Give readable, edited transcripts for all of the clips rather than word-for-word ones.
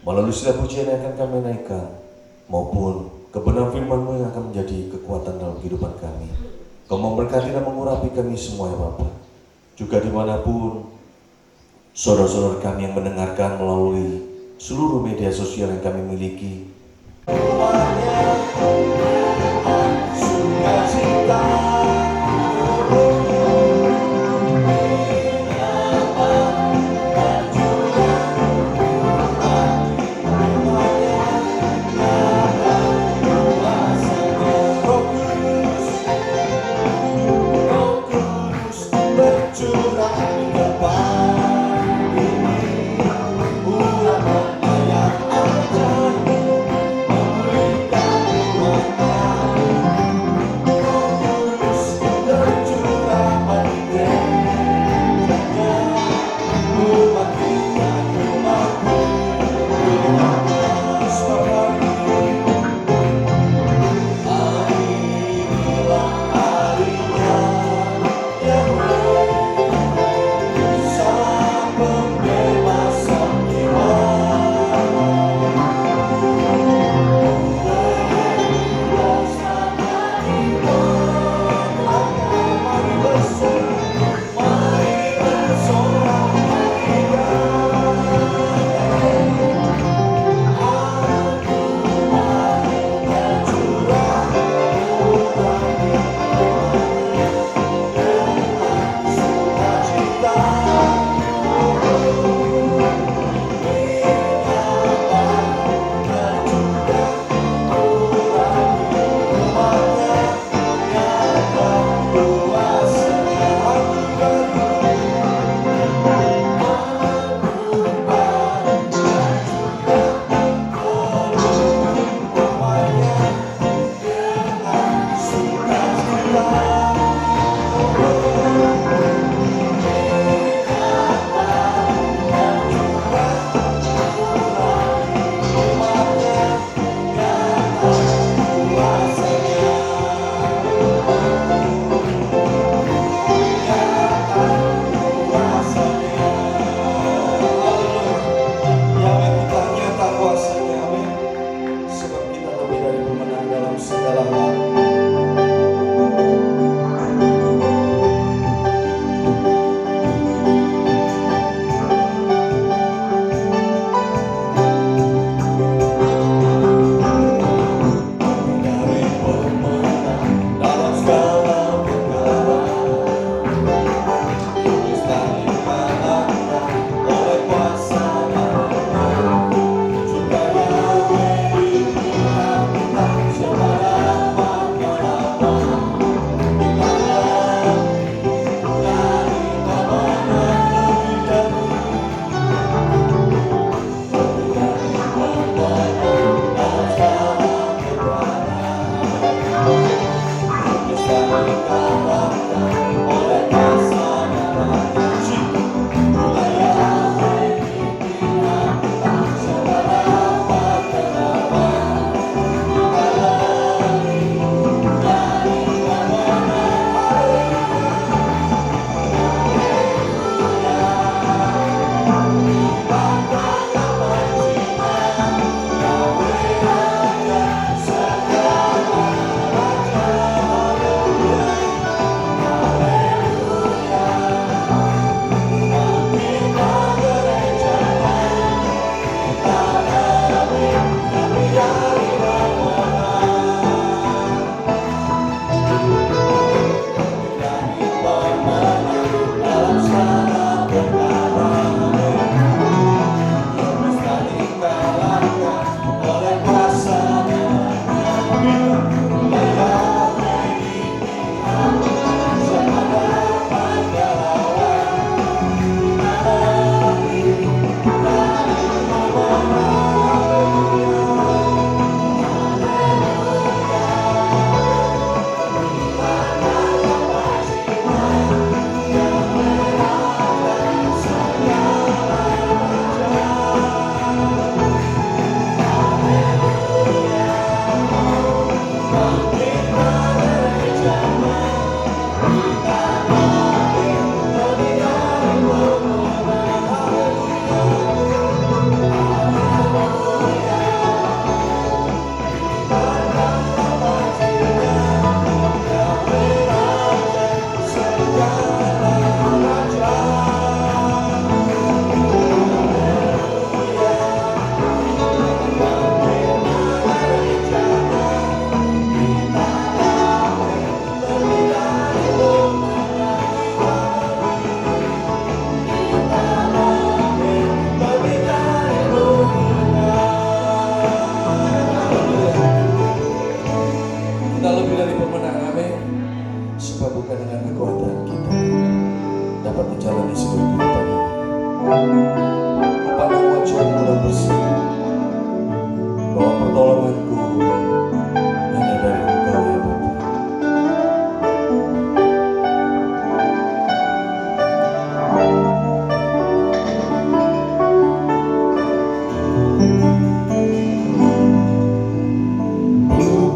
Melalui setiap pujian yang akan kami naikkan, maupun kebenaran firman-Mu yang akan menjadi kekuatan dalam kehidupan kami. Kau memberkati dan mengurapi kami semua ya Bapa. Juga dimanapun saudara-saudara kami yang mendengarkan melalui seluruh media sosial yang kami miliki.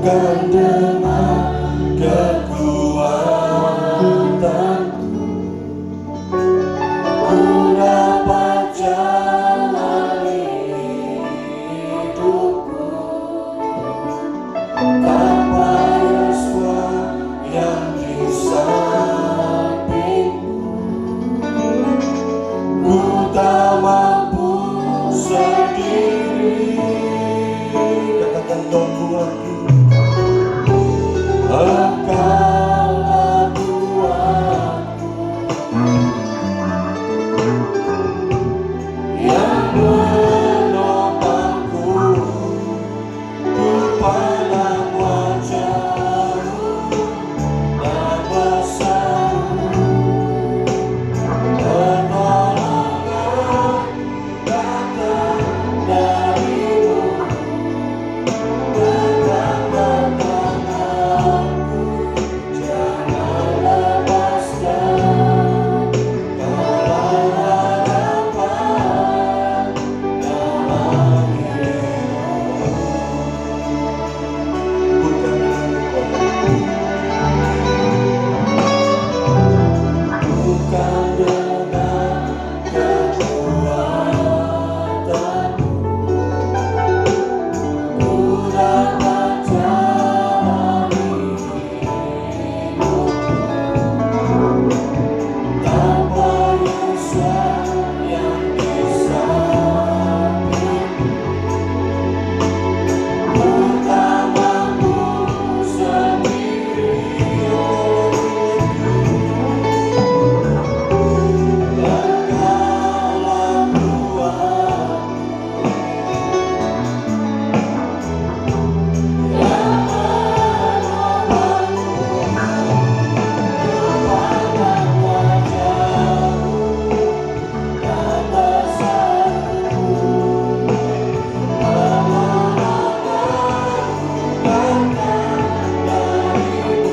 bukan dengan kekuatan ku dapat jalani hidupku tanpa Yesus yang di sampingku. Ku tak mampu sendiri. Katakan Tuhanku lagi. Engkaulah Tuhanku yang menopangku. Ku pandang wajah-Mu dan bersama pertolongan datang dari-Mu. Pegang-pegang aku, jangan lepaskan. Kaulah harapan dalam hidupku. Bukan dengan kekuatanmu ku dapat jalani hidupku tanpa Yesus yang di sampingku. Ku tak mampu sendiri. Engkaulah Tuhan yang menopangku. Ku pandang wajah-Mu dan bersama pertolonganku datang dari-Mu.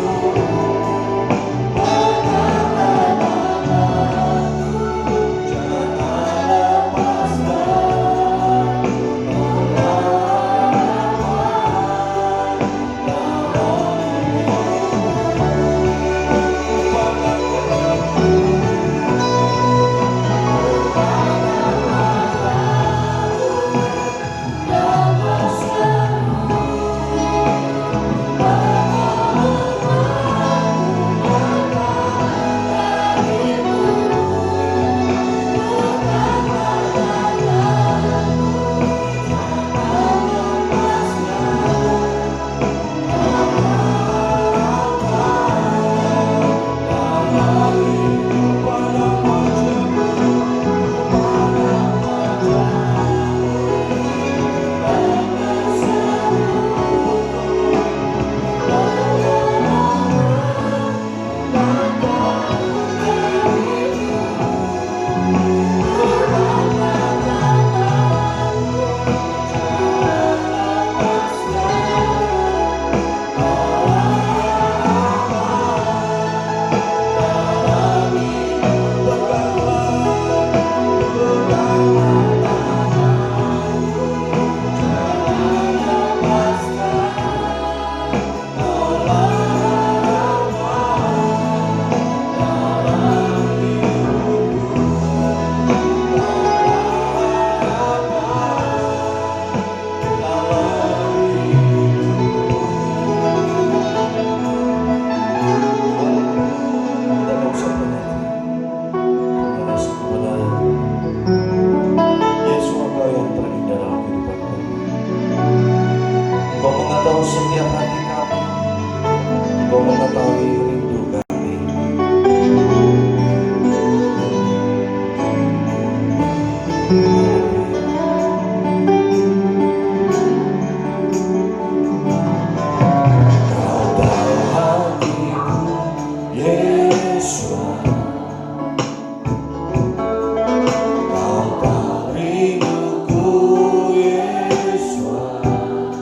Pegang-pegang setiap hati kami. Engkau mengetahui rindu kami. Kau tahu hatiku, Yesus. Kau tahu rinduku, Yesus.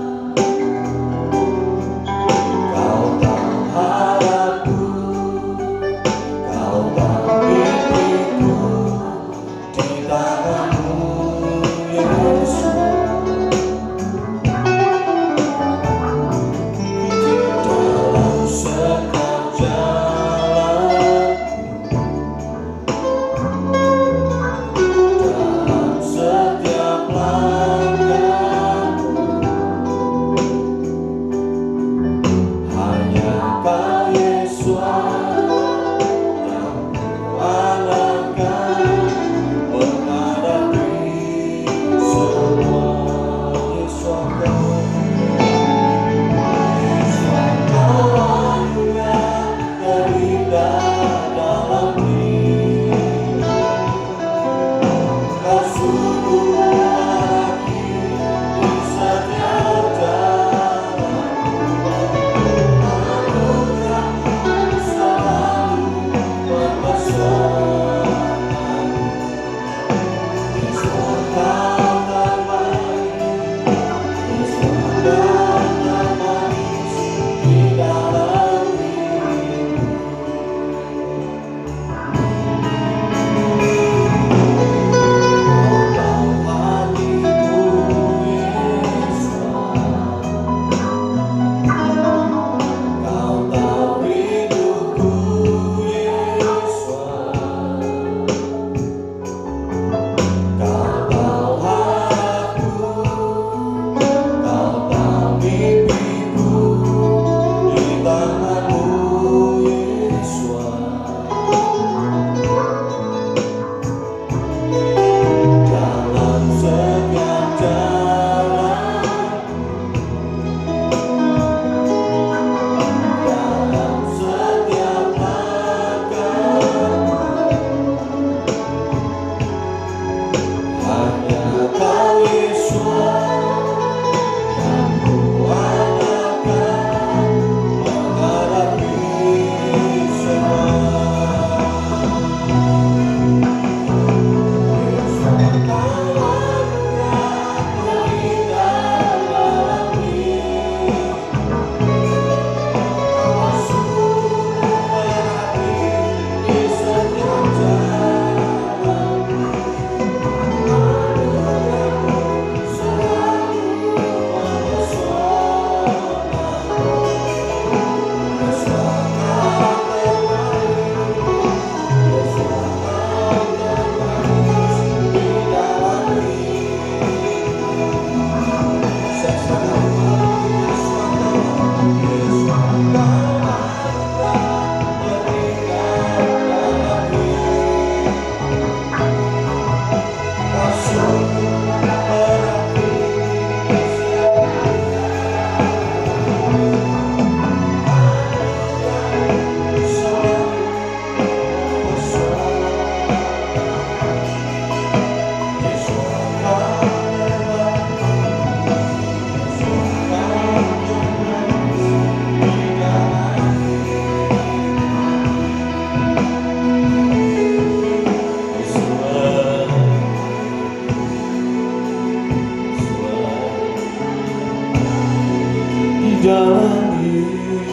dalam hidup.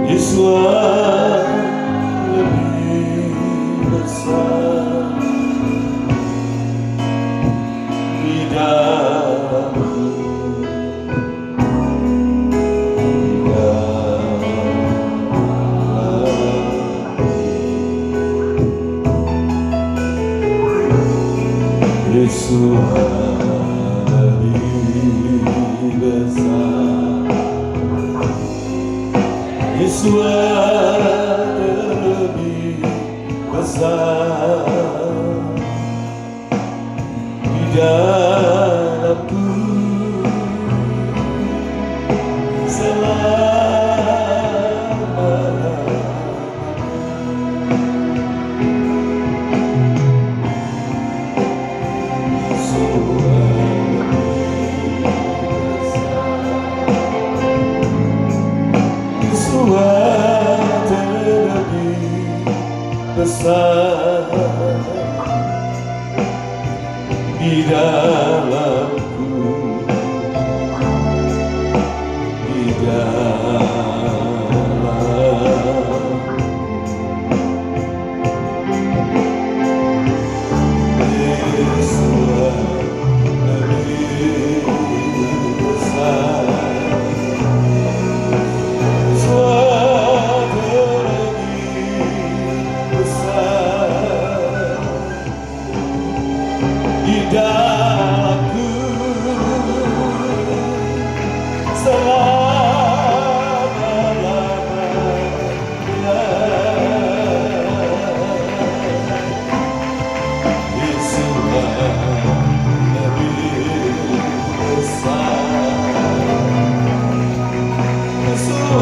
Yesus lebih besar di dalamku, di dalamku. Yesus lebih besar. Yesus lebih besar di dalamku selamanya. Besar di dalamku, di dalamku. Yesus lebih besar. Dalamku selama-lamanya. Yesus lebih besar. Yesus lebih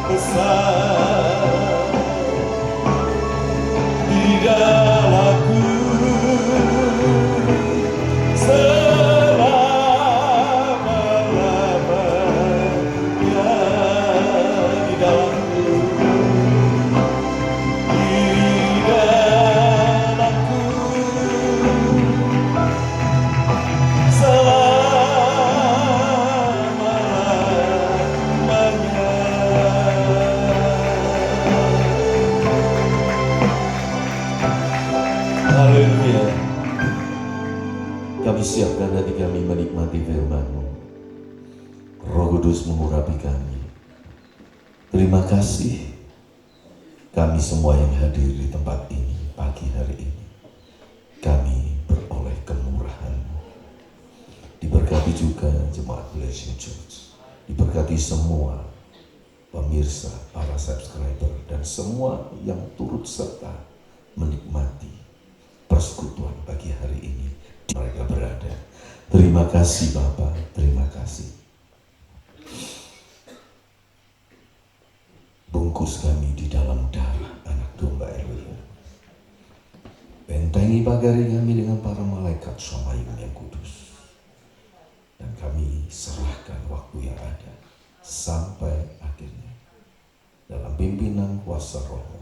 besar di dalamku. Haleluya. Kami siapkan hati kami menikmati firman-Mu. Roh Kudus mengurapi kami. Terima kasih kami semua yang hadir di tempat ini pagi hari ini. Kami beroleh kemurahan-Mu. Diberkati juga jemaat Blessing Church. Diberkati semua pemirsa, para subscriber, dan semua yang turut serta menikmati persekutuan pagi hari ini di mereka berada. Terima kasih Bapa, terima kasih. Bungkus kami di dalam darah anak domba Elohim. Bentengi pagari kami dengan para malaikat Shamayim yang kudus. Dan kami serahkan waktu yang ada sampai akhirnya dalam pimpinan kuasa Roh.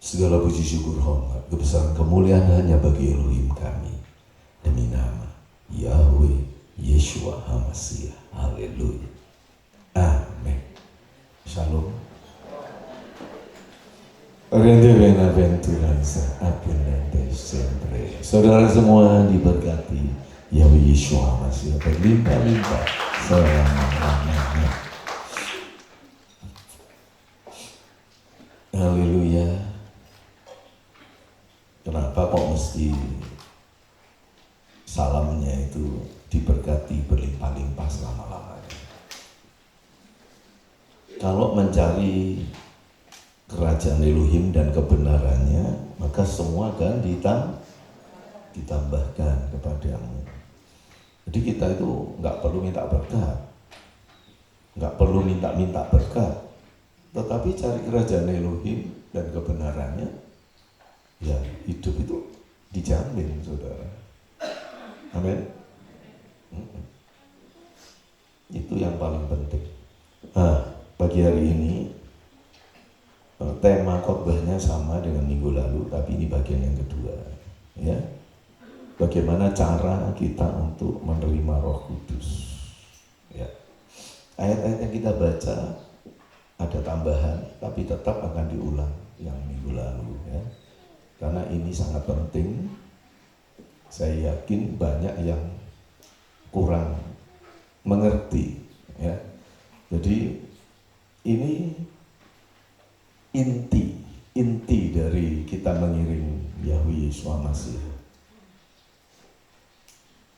Segala puji syukur hormat kebesaran kemuliaan hanya bagi Elohim kami demi nama Yahweh Yeshua HaMashiach. Haleluya. Amin. Shalom. Rende benaventuranza abundante sempre. Saudara semua diberkati Yahweh Yeshua HaMashiach berlimpah-limpah selama-lamanya. Haleluya. Kenapa kok mesti salamnya semuanya itu diberkati berlimpah-limpah selama-lamanya. Kalau mencari kerajaan Elohim dan kebenarannya, maka semua akan ditambahkan kepadamu. Jadi kita itu nggak perlu minta berkat, nggak perlu minta berkat, tetapi cari kerajaan Elohim dan kebenarannya, ya hidup itu dijamin, saudara. Amin. Itu yang paling penting. Nah, pagi hari ini tema khotbahnya sama dengan minggu lalu, tapi ini bagian yang kedua, ya. Bagaimana cara kita untuk menerima Roh Kudus, ya. Ayat-ayat yang kita baca ada tambahan, tapi tetap akan diulang yang minggu lalu, ya. Karena ini sangat penting. Saya yakin banyak yang kurang mengerti, ya. Jadi ini inti dari kita mengiring Yahweh Yesus Masih.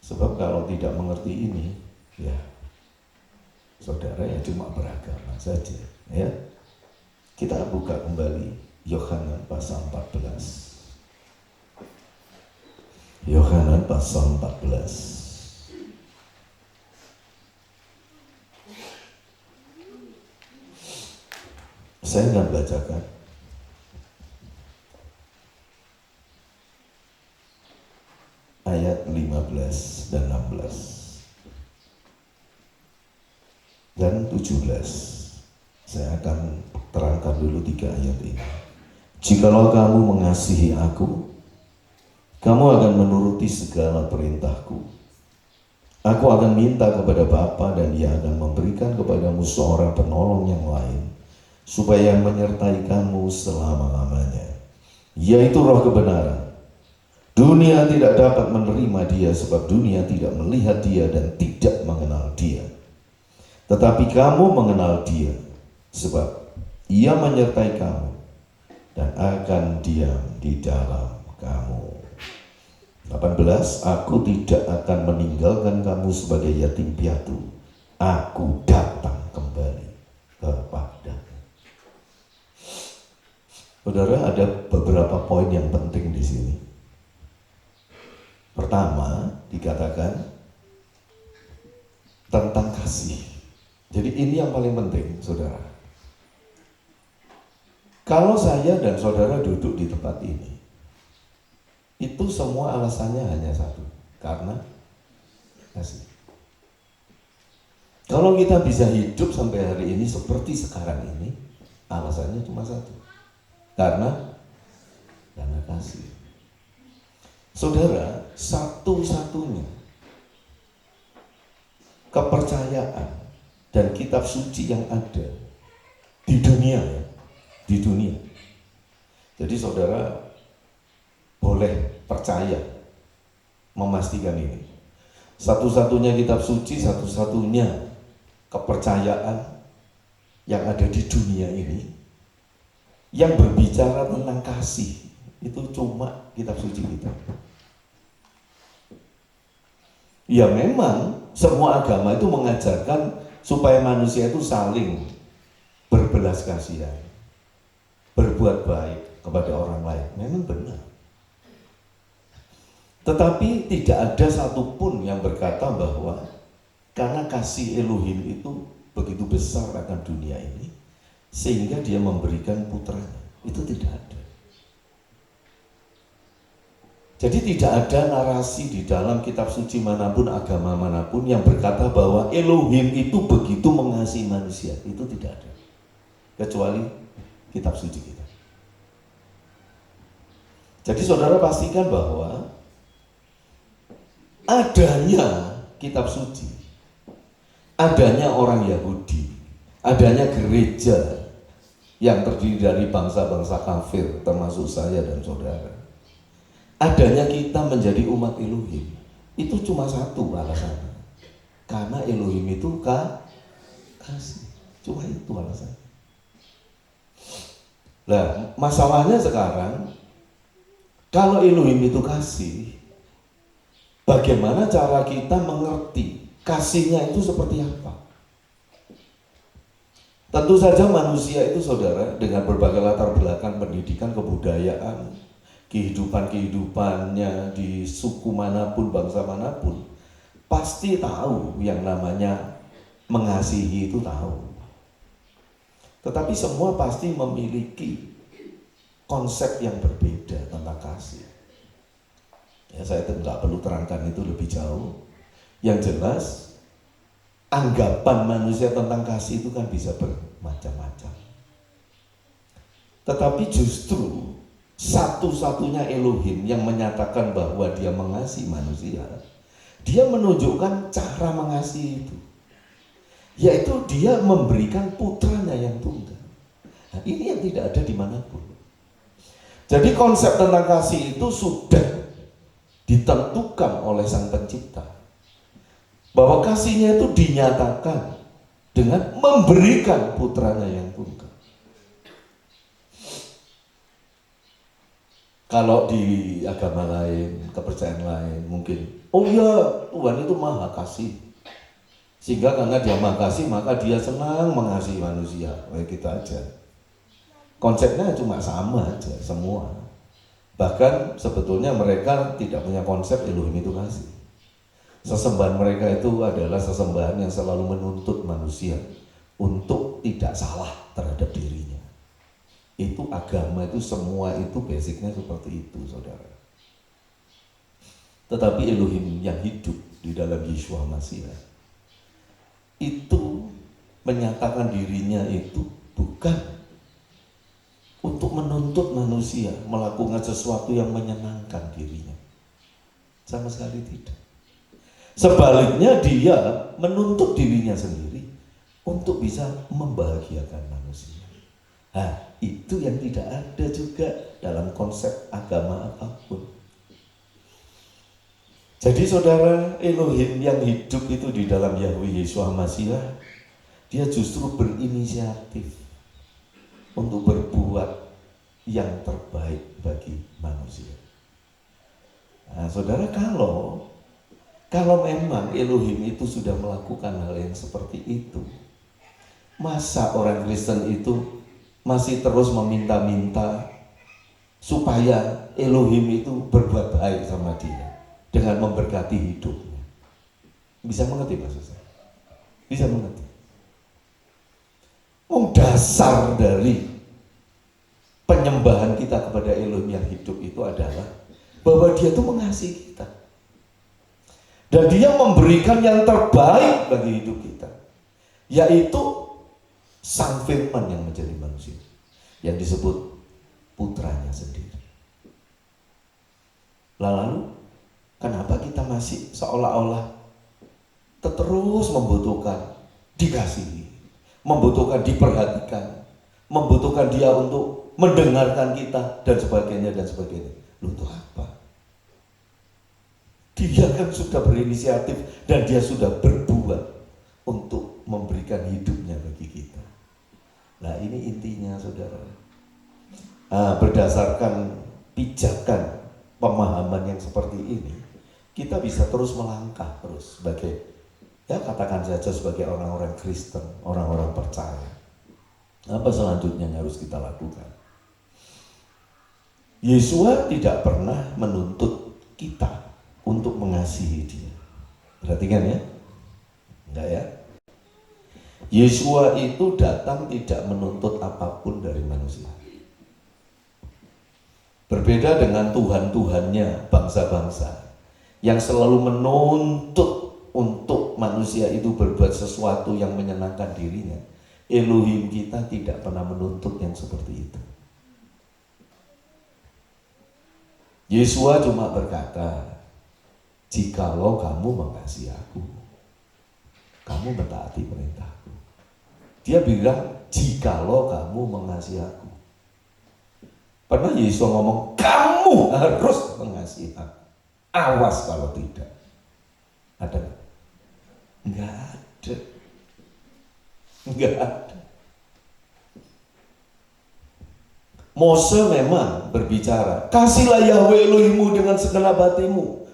Sebab kalau tidak mengerti ini, ya saudara ya cuma beragama saja, ya. Kita buka kembali Yohanan pasal 14. Yohanan pasal 14. Saya akan bacakan ayat 15 dan 16 dan 17. Saya akan terangkan dulu 3 ayat ini. Jikalau kamu mengasihi aku, kamu akan menuruti segala perintahku. Aku akan minta kepada Bapa dan Ia akan memberikan kepadamu seorang penolong yang lain, supaya menyertai kamu selama-lamanya, yaitu Roh kebenaran. Dunia tidak dapat menerima Dia sebab dunia tidak melihat Dia dan tidak mengenal Dia. Tetapi kamu mengenal Dia sebab Ia menyertai kamu dan akan diam di dalam kamu. 18. Aku tidak akan meninggalkan kamu sebagai yatim piatu. Aku datang kembali kepadamu. Saudara, ada beberapa poin yang penting di sini. Pertama, dikatakan tentang kasih. Jadi ini yang paling penting, saudara. Kalau saya dan saudara duduk di tempat ini, itu semua alasannya hanya satu, karena kasih. Kalau kita bisa hidup sampai hari ini seperti sekarang ini, alasannya cuma satu, karena kasih. Saudara, satu-satunya kepercayaan dan kitab suci yang ada di dunia, ya, di dunia. Jadi saudara boleh percaya, memastikan ini. Satu-satunya kitab suci, satu-satunya kepercayaan yang ada di dunia ini yang berbicara tentang kasih, itu cuma kitab suci kita. Ya memang semua agama itu mengajarkan supaya manusia itu saling berbelas kasihan, berbuat baik kepada orang lain. Memang benar. Tetapi tidak ada satupun yang berkata bahwa karena kasih Elohim itu begitu besar akan dunia ini, sehingga Dia memberikan putranya. Itu tidak ada. Jadi tidak ada narasi di dalam kitab suci manapun, agama manapun yang berkata bahwa Elohim itu begitu mengasihi manusia. Itu tidak ada. Kecuali kitab suci kita. Jadi saudara pastikan bahwa adanya kitab suci, adanya orang Yahudi, adanya gereja yang terdiri dari bangsa-bangsa kafir termasuk saya dan saudara, adanya kita menjadi umat Elohim, itu cuma satu alasannya, karena Elohim itu kasih. Cuma itu alasannya. Nah, masalahnya sekarang, kalau Elohim itu kasih, bagaimana cara kita mengerti kasihnya itu seperti apa. Tentu saja manusia itu saudara dengan berbagai latar belakang pendidikan, kebudayaan, kehidupannya di suku manapun, bangsa manapun, pasti tahu yang namanya mengasihi itu tahu. Tetapi semua pasti memiliki konsep yang berbeda tentang kasih. Ya, saya tidak perlu terangkan itu lebih jauh. Yang jelas, anggapan manusia tentang kasih itu kan bisa bermacam-macam. Tetapi justru satu-satunya Elohim yang menyatakan bahwa dia mengasihi manusia, dia menunjukkan cara mengasihi itu, yaitu dia memberikan putranya yang tunggal. Nah, ini yang tidak ada dimanapun. Jadi konsep tentang kasih itu sudah ditentukan oleh Sang Pencipta, bahwa kasihnya itu dinyatakan dengan memberikan putranya yang tunggal. Kalau di agama lain, kepercayaan lain mungkin, oh iya Tuhan itu maha kasih, sehingga karena dia maha kasih maka dia senang mengasihi manusia. Kayak gitu aja. Konsepnya cuma sama aja semua. Bahkan sebetulnya mereka tidak punya konsep Elohim itu kasih. Sesembahan mereka itu adalah sesembahan yang selalu menuntut manusia untuk tidak salah terhadap dirinya. Itu agama itu semua itu basicnya seperti itu, saudara. Tetapi Elohim yang hidup di dalam Yeshua Masiah itu menyatakan dirinya itu bukan untuk menuntut manusia melakukan sesuatu yang menyenangkan dirinya. Sama sekali tidak. Sebaliknya dia menuntut dirinya sendiri untuk bisa membahagiakan manusia. Nah, itu yang tidak ada juga dalam konsep agama apapun. Jadi saudara, Elohim yang hidup itu di dalam Yahweh Yeshua Masiah, dia justru berinisiatif untuk berbuat yang terbaik bagi manusia. Nah, saudara, kalau memang Elohim itu sudah melakukan hal yang seperti itu, masa orang Kristen itu masih terus meminta-minta supaya Elohim itu berbuat baik sama dia dengan memberkati hidupnya? Bisa mengerti maksud saya? Bisa mengerti? Dasar dari penyembahan kita kepada Elohim yang hidup itu adalah bahwa dia itu mengasihi kita dan dia memberikan yang terbaik bagi hidup kita, yaitu Sang Firman yang menjadi manusia, yang disebut putranya sendiri. Lalu kenapa kita masih seolah-olah terus membutuhkan dikasihi, membutuhkan diperhatikan, membutuhkan dia untuk mendengarkan kita dan sebagainya dan sebagainya? Untuk apa? Dia kan sudah berinisiatif dan dia sudah berbuat untuk memberikan hidupnya bagi kita. Nah, ini intinya, saudara. Berdasarkan pijakan pemahaman yang seperti ini, kita bisa terus melangkah terus sebagai, ya katakan saja sebagai orang-orang Kristen, orang-orang percaya. Apa selanjutnya yang harus kita lakukan? Yeshua tidak pernah menuntut kita untuk mengasihi dia. Perhatikan ya. Enggak ya? Yeshua itu datang tidak menuntut apapun dari manusia. Berbeda dengan Tuhan-Tuhannya bangsa-bangsa yang selalu menuntut untuk manusia itu berbuat sesuatu yang menyenangkan dirinya. Elohim kita tidak pernah menuntut yang seperti itu. Yeshua cuma berkata, jikalau kamu mengasihi aku, kamu mentaati perintahku. Dia bilang, jikalau kamu mengasihi aku. Pernah Yesus ngomong, kamu harus mengasihi aku. Awas kalau tidak. Ada nggak? Nggak ada. Nggak ada. Mose memang berbicara, kasihlah Yahweh Elohimmu dengan segenap hatimu,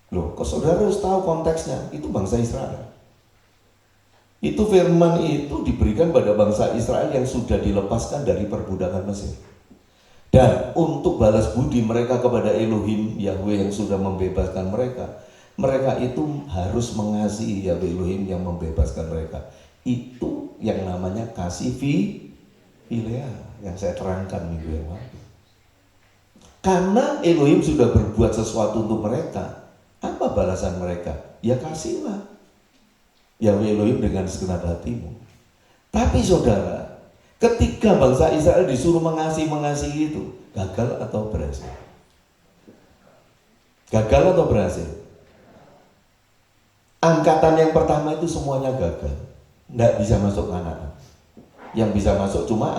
Loh, kok saudara harus tahu konteksnya? Itu bangsa Israel. Itu firman itu diberikan pada bangsa Israel yang sudah dilepaskan dari perbudakan Mesir. Dan untuk balas budi mereka kepada Elohim Yahweh yang sudah membebaskan mereka, mereka itu harus mengasihi Yahweh Elohim yang membebaskan mereka. Itu yang namanya kasih Philea yang saya terangkan minggu yang lalu. Karena Elohim sudah berbuat sesuatu untuk mereka, apa balasan mereka? Ya kasihlah Yahweh Elohim dengan segenap hatimu. Tapi saudara, ketika bangsa Israel disuruh mengasihi itu, gagal atau berhasil? Gagal atau berhasil? Angkatan yang pertama itu semuanya gagal, nggak bisa masuk anak-anak. Yang bisa masuk cuma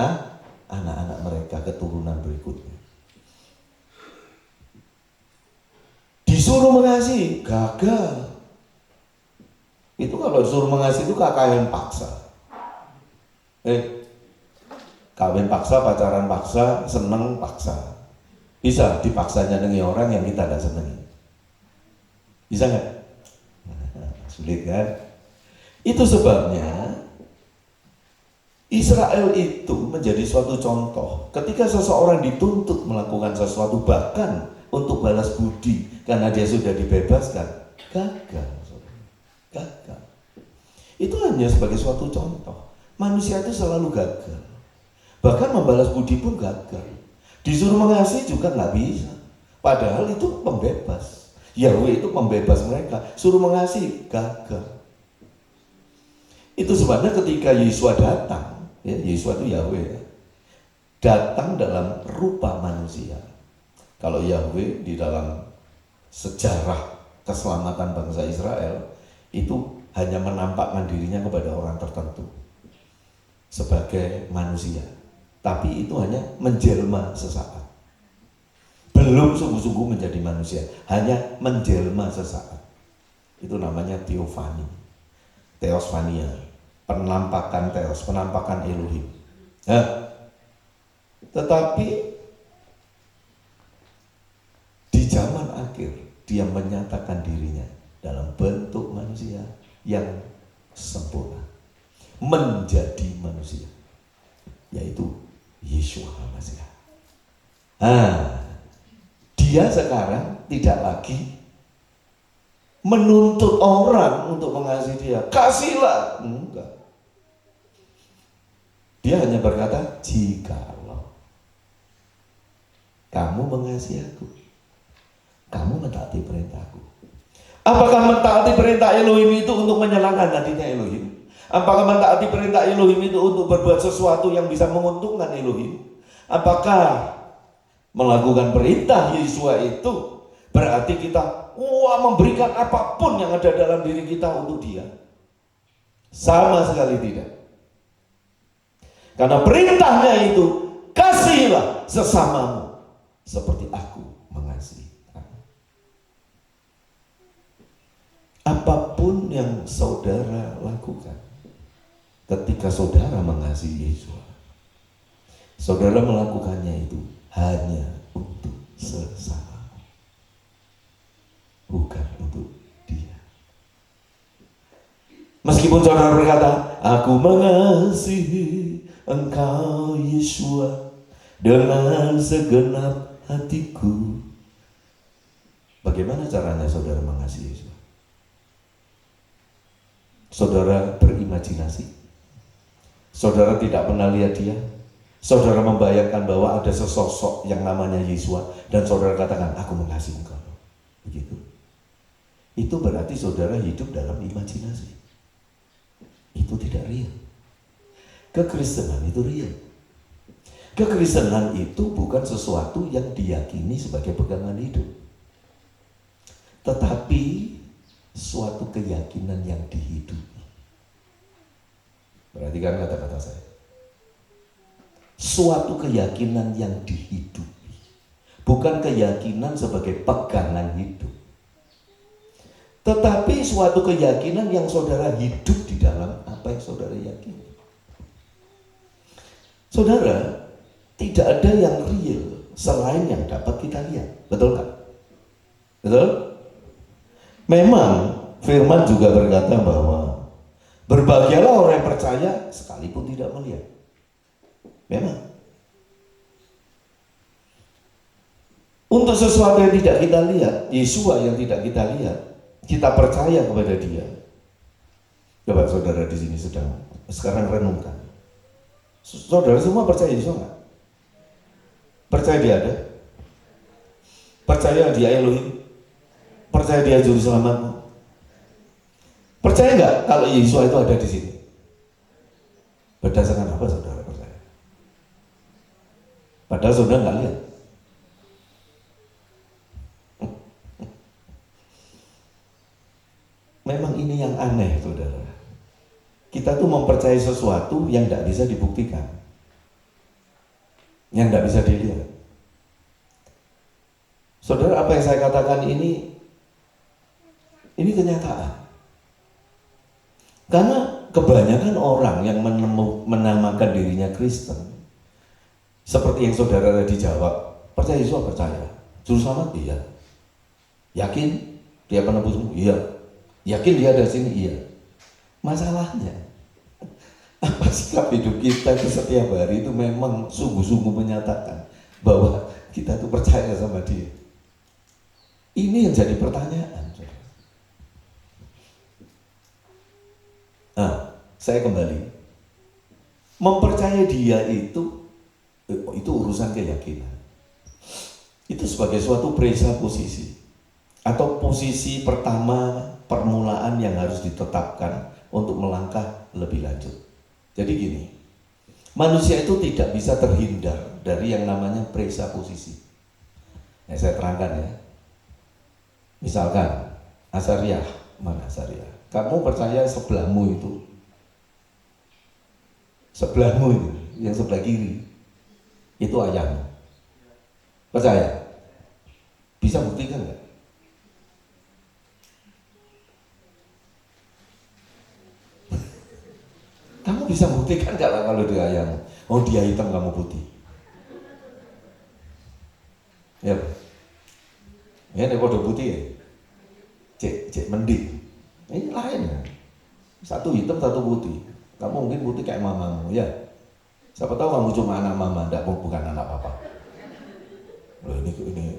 anak-anak mereka, keturunan berikutnya. Disuruh mengasihi, gagal. Itu kalau disuruh mengasihi itu kawin paksa. Kawin paksa, pacaran paksa, seneng paksa. Bisa dipaksanya dengan orang yang kita tidak senangi. Bisa nggak? Sulit kan? Itu sebabnya Israel itu menjadi suatu contoh. Ketika seseorang dituntut melakukan sesuatu, bahkan untuk balas budi karena dia sudah dibebaskan, gagal. Gagal. Itu hanya sebagai suatu contoh. Manusia itu selalu gagal. Bahkan membalas budi pun gagal. Disuruh mengasihi juga nggak bisa. Padahal itu pembebas. Yahweh itu pembebas mereka. Suruh mengasihi, gagal. Itu sebabnya ketika Yesua datang, ya, Yesua itu Yahweh ya, datang dalam rupa manusia. Kalau Yahweh di dalam sejarah keselamatan bangsa Israel itu hanya menampakkan dirinya kepada orang tertentu sebagai manusia, tapi itu hanya menjelma sesaat, belum sungguh-sungguh menjadi manusia, hanya menjelma sesaat. Itu namanya teofani, teosfania, penampakan teos, penampakan Elohim. Nah, tetapi di zaman akhir dia menyatakan dirinya dalam bentuk manusia yang sempurna, menjadi manusia, yaitu Yeshua HaMashiach. Dia sekarang tidak lagi menuntut orang untuk mengasihi dia, kasihlah, enggak. Dia hanya berkata, jikalau kamu mengasihi aku, kamu mentaati perintahku. Apakah mentaati perintah Elohim itu untuk menyenangkan hatinya Elohim? Apakah mentaati perintah Elohim itu untuk berbuat sesuatu yang bisa menguntungkan Elohim? Apakah melakukan perintah Yesua itu berarti kita memberikan apapun yang ada dalam diri kita untuk dia? Sama sekali tidak. Karena perintahnya itu, kasihilah sesamamu seperti aku mengasihi. Apapun yang saudara lakukan ketika saudara mengasihi Yesus, saudara melakukannya itu hanya untuk sesama, bukan untuk dia. Meskipun saudara berkata, aku mengasihi engkau Yeshua dengan segenap hatiku. Bagaimana caranya saudara mengasihi Yesus? Saudara berimajinasi, saudara tidak pernah lihat dia, saudara membayangkan bahwa ada sesosok yang namanya Yesua dan saudara katakan, aku mengasihi engkau. Begitu. Itu berarti saudara hidup dalam imajinasi. Itu tidak real. Kekristenan itu real. Kekristenan itu bukan sesuatu yang diyakini sebagai pegangan hidup, tetapi suatu keyakinan yang dihidupi. Perhatikan kata-kata saya. Suatu keyakinan yang dihidupi, bukan keyakinan sebagai pegangan hidup, tetapi suatu keyakinan yang saudara hidup di dalam apa yang saudara yakini. Saudara, tidak ada yang real selain yang dapat kita lihat. Betul nggak? Betul? Memang firman juga berkata bahwa berbahagialah orang yang percaya sekalipun tidak melihat. Memang. Untuk sesuatu yang tidak kita lihat, Yesua yang tidak kita lihat, kita percaya kepada Dia. Coba saudara di sini sekarang renungkan. Saudara semua percaya Yesua nggak? Percaya Dia ada? Percaya Dia Elohim? Percaya Dia Juru Selamatmu? Percaya nggak kalau Yesus itu ada di sini? Berdasarkan apa saudara percaya? Padahal saudara nggak lihat. Memang ini yang aneh saudara. Kita tuh mempercayai sesuatu yang tidak bisa dibuktikan, yang tidak bisa dilihat. Saudara, apa yang saya katakan ini kenyataan. Karena kebanyakan orang yang menamakan dirinya Kristen, seperti yang saudara tadi jawab, percaya Yesus, percaya. Juru selamat, iya. Yakin Dia penebusmu? Iya. Yakin Dia ada di sini? Iya. Masalahnya, apa sikap hidup kita itu setiap hari itu memang sungguh-sungguh menyatakan bahwa kita tuh percaya sama Dia. Ini yang jadi pertanyaan. Nah, saya kembali. Mempercayai Dia itu urusan keyakinan. Itu sebagai suatu presupposisi atau posisi pertama permulaan yang harus ditetapkan untuk melangkah lebih lanjut. Jadi gini, manusia itu tidak bisa terhindar dari yang namanya presupposisi. Nah, saya terangkan ya. Misalkan Azariah, mana Azariah? Kamu percaya sebelahmu itu, yang sebelah kiri, itu ayahmu. Percaya? Bisa buktikan nggak? Kamu bisa buktikan nggak kalau dia ayahmu? Oh, dia hitam, kamu putih. Ya, ini kode putih ya. Cek mending. Ini lain ya. Satu hitam, satu putih. Kamu mungkin putih kayak mamamu ya. Siapa tahu kamu cuma anak mama, bukan anak papa. Loh, ini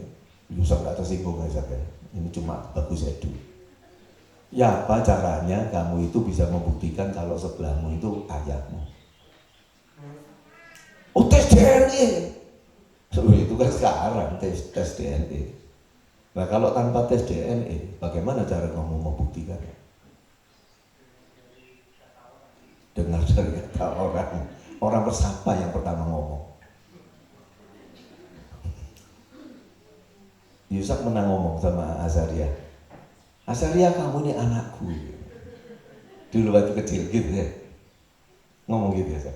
Yusuf nggak tersinggung ya. Ini cuma bagus edu. Ya, apa caranya kamu itu bisa membuktikan kalau sebelahmu itu ayahmu? Oh, tes DNA. Itu kan sekarang tes DNA. Nah, kalau tanpa tes DNA, bagaimana cara kamu membuktikan? Dengar dari kata orang bersapa yang pertama ngomong. Yusuf menang ngomong sama Azariah. Azariah, kamu ini anakku. Dulu waktu kecil gitu ya. Ngomong gitu ya.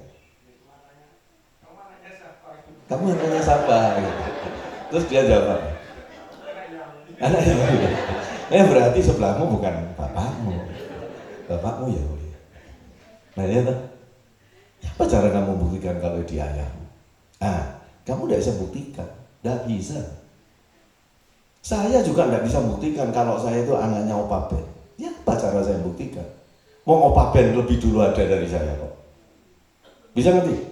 Kamu anaknya siapa? Gitu. Terus dia jawab, anaknya. Berarti sebelahmu bukan bapakmu. Bapakmu ya. Nah ya toh. Apa cara kamu buktikan kalau dia ayahmu? Kamu tidak bisa buktikan. Tidak bisa. Saya juga tidak bisa buktikan kalau saya itu anaknya Opa Ben. Ya apa cara saya buktikan? Mau Opa Ben lebih dulu ada dari saya kok. Bisa ngerti?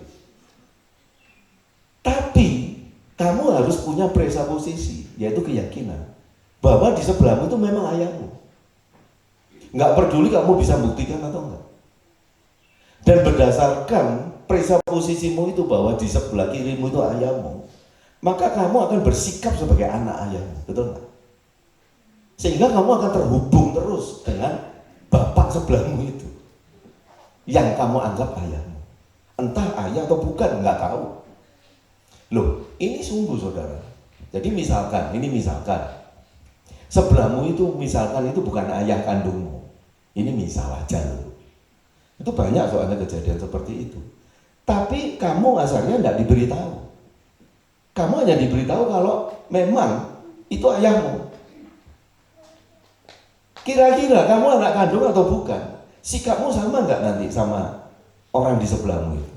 Tapi kamu harus punya presupposisi, yaitu keyakinan bahwa di sebelahmu itu memang ayahmu. Nggak peduli kamu bisa buktikan atau enggak. Dan berdasarkan presupposisimu itu bahwa di sebelah kirimu itu ayahmu, maka kamu akan bersikap sebagai anak ayahmu, betul nggak? Sehingga kamu akan terhubung terus dengan bapak sebelahmu itu, yang kamu anggap ayahmu. Entah ayah atau bukan, nggak tahu. Loh, ini sungguh saudara. Jadi misalkan, sebelahmu itu misalkan itu bukan ayah kandungmu. Ini misal aja loh. Itu banyak soalnya kejadian seperti itu. Tapi kamu asalnya tidak diberitahu. Kamu hanya diberitahu kalau memang itu ayahmu. Kira-kira kamu anak kandung atau bukan? Sikapmu sama nggak nanti sama orang di sebelahmu itu?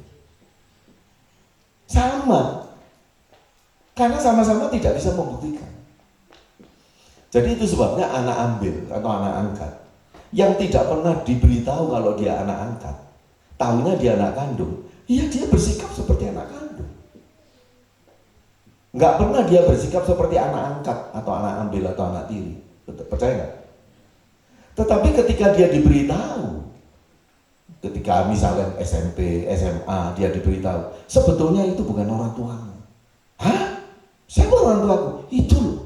Sama. Karena sama-sama tidak bisa membuktikan. Jadi itu sebabnya anak ambil atau anak angkat yang tidak pernah diberitahu kalau dia anak angkat, tahunya dia anak kandung, ya dia bersikap seperti anak kandung. Nggak pernah dia bersikap seperti anak angkat atau anak ambil atau anak tiri. Percaya nggak? Tetapi ketika dia diberitahu, ketika misalnya SMP, SMA dia diberitahu, sebetulnya itu bukan orang tuamu. Hah? Siapa orang tuaku? Itu loh.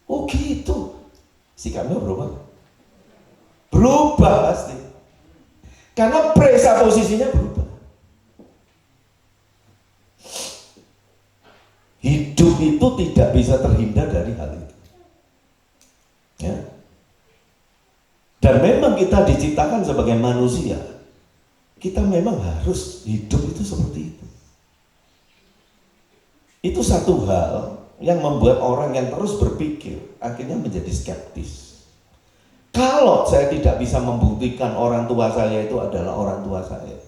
Oh gitu. Sikapnya berubah? Berubah pasti. Karena presposisinya berubah. Hidup itu tidak bisa terhindar dari hal itu. Ya. Dan memang kita diciptakan sebagai manusia. Kita memang harus hidup itu seperti itu. Itu satu hal yang membuat orang yang terus berpikir akhirnya menjadi skeptis. Kalau saya tidak bisa membuktikan orang tua saya itu adalah orang tua saya,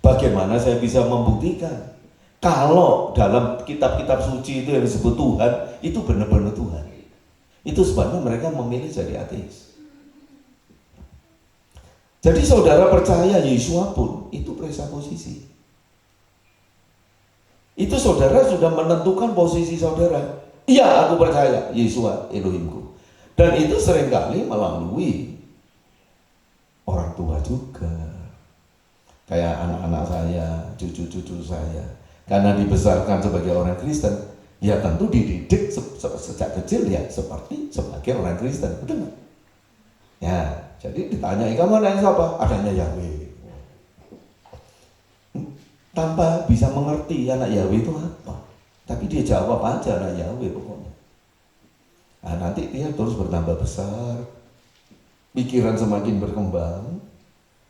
bagaimana saya bisa membuktikan kalau dalam kitab-kitab suci itu yang disebut Tuhan itu benar-benar Tuhan? Itu sebabnya mereka memilih jadi ateis. Jadi saudara percaya Yesua pun itu presposisi. Itu saudara sudah menentukan posisi saudara. Iya, aku percaya Yesua Elohimku. Dan itu seringkali melalui orang tua juga. Kayak anak-anak saya, cucu-cucu saya. Karena dibesarkan sebagai orang Kristen, ya tentu dididik sejak kecil ya seperti sebagai orang Kristen. Betul nggak? Ya, jadi ditanya, kamu anaknya siapa? Adanya Yahweh. Tanpa bisa mengerti anak Yahweh itu apa, tapi dia jawab aja anak Yahweh pokoknya. Nah, nanti dia terus bertambah besar, pikiran semakin berkembang.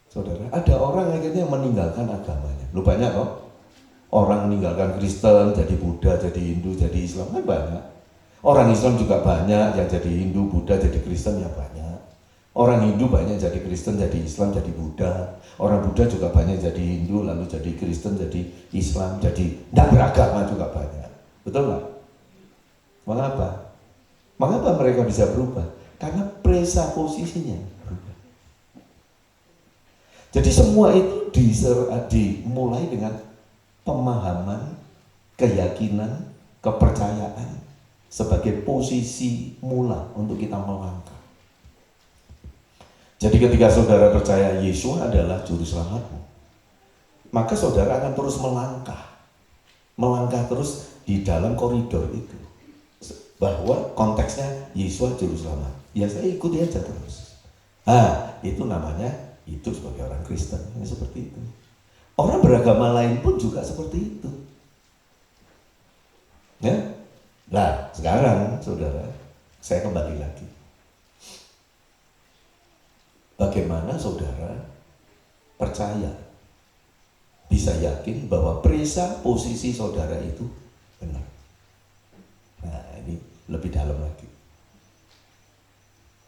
Saudara, ada orang akhirnya meninggalkan agamanya. Lu banyak kok orang meninggalkan Kristen jadi Buddha, jadi Hindu, jadi Islam, kan banyak. Orang Islam juga banyak yang jadi Hindu, Buddha, jadi Kristen, ya banyak. Orang Hindu banyak jadi Kristen, jadi Islam, jadi Buddha. Orang Buddha juga banyak jadi Hindu, lalu jadi Kristen, jadi Islam, jadi tidak beragama juga banyak. Betul nggak? Mengapa? Mengapa mereka bisa berubah? Karena presposisinya berubah. Jadi semua itu dimulai dengan pemahaman, keyakinan, kepercayaan sebagai posisi mula untuk kita melangkah. Jadi ketika saudara percaya Yesus adalah juru selamatmu, maka saudara akan terus melangkah terus di dalam koridor itu, bahwa konteksnya Yesus juru selamat. Ya saya ikuti aja terus. Itu namanya hidup sebagai orang Kristen. Ini seperti itu. Orang beragama lain pun juga seperti itu. Ya. Nah, sekarang saudara, saya kembali lagi. Bagaimana saudara percaya, bisa yakin bahwa presposisi saudara itu benar? Nah, ini lebih dalam lagi.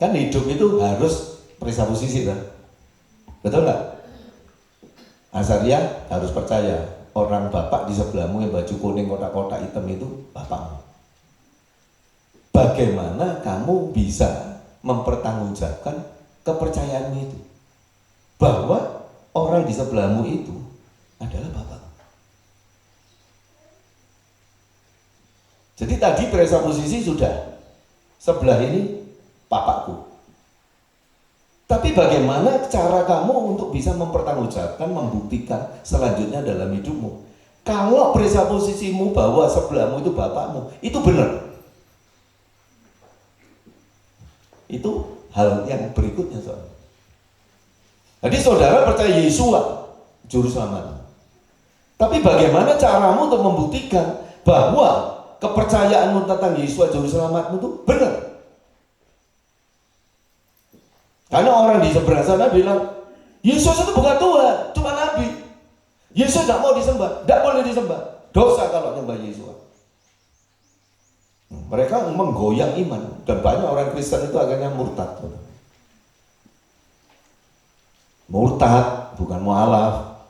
Kan hidup itu harus presposisi kan? Betul nggak? Azaria harus percaya orang bapak di sebelahmu yang baju kuning kotak-kotak hitam itu bapakmu. Bagaimana kamu bisa mempertanggungjawabkan kepercayaanmu itu bahwa orang di sebelahmu itu adalah bapak? Jadi tadi presposisi sudah, sebelah ini bapakku. Tapi bagaimana cara kamu untuk bisa mempertanggungjawabkan, membuktikan selanjutnya dalam hidupmu? Kalau presposisimu bahwa sebelahmu itu bapakmu, itu benar. Itu hal yang berikutnya soalnya. Jadi saudara percaya Yesua juru selamat. Tapi bagaimana caramu untuk membuktikan bahwa kepercayaanmu tentang Yesua juru selamatmu itu benar? Karena orang di seberang sana bilang Yesus itu bukan Tuhan, cuma Nabi. Yesus tidak mau disembah, tidak boleh disembah. Dosa kalau nyembah Yesus. Mereka menggoyang iman, dan banyak orang Kristen itu akhirnya murtad. Murtad, bukan mualaf.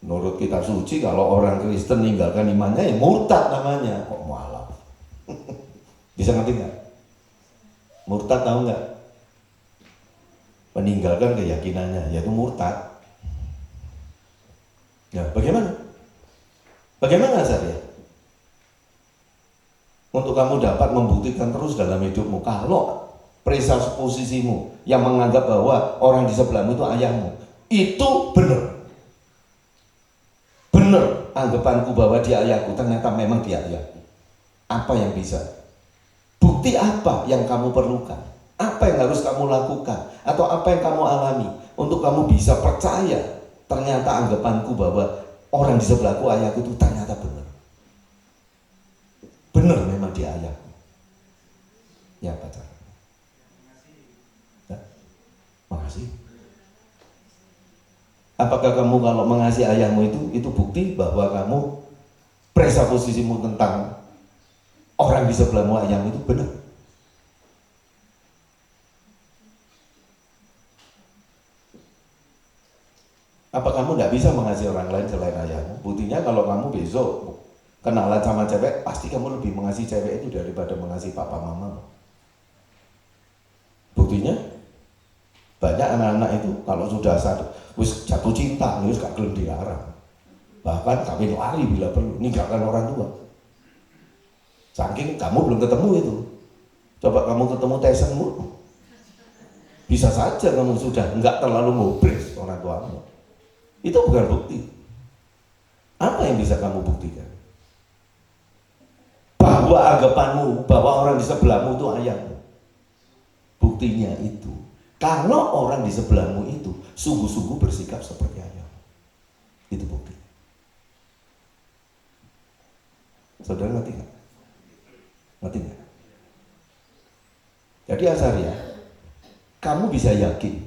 Menurut kitab suci kalau orang Kristen meninggalkan imannya ya murtad namanya. Kok mualaf? Bisa ngerti nggak? Murtad tahu nggak? Meninggalkan keyakinannya, yaitu murtad. Ya, bagaimana? Bagaimana Azarya? Untuk kamu dapat membuktikan terus dalam hidupmu, kalau presupposisimu yang menganggap bahwa orang di sebelahmu itu ayahmu, itu benar. Benar anggapanku bahwa dia ayahku, ternyata memang dia ayahku. Apa yang bisa? Bukti apa yang kamu perlukan? Apa yang harus kamu lakukan? Atau apa yang kamu alami untuk kamu bisa percaya ternyata anggapanku bahwa orang di sebelahku ayahku itu ternyata benar. Benar memang dia ayahku. Ya apa caranya? Ya? Makasih. Apakah kamu kalau mengasihi ayahmu itu bukti bahwa kamu presupposisimu tentang orang di sebelahmu ayahmu itu benar? Apa kamu tidak bisa mengasihi orang lain selain ayahmu? Buktinya kalau kamu besok kenalan sama cewek, pasti kamu lebih mengasihi cewek itu daripada mengasihi papa mama. Buktinya banyak anak-anak itu kalau sudah wis jatuh cinta, wis gak gelem dilarang. Bahkan kawin lari bila perlu, ninggalkan orang tua. Saking kamu belum ketemu itu. Coba kamu ketemu Tysonmu, bisa saja kamu sudah nggak terlalu ngobres orang tuamu. Itu bukan bukti. Apa yang bisa kamu buktikan? Bahwa anggapanmu bahwa orang di sebelahmu itu ayahmu. Buktinya itu, kalau orang di sebelahmu itu sungguh-sungguh bersikap seperti ayahmu. Itu bukti. Saudara ngerti nggak? Ngerti nggak? Jadi Azarya, kamu bisa yakin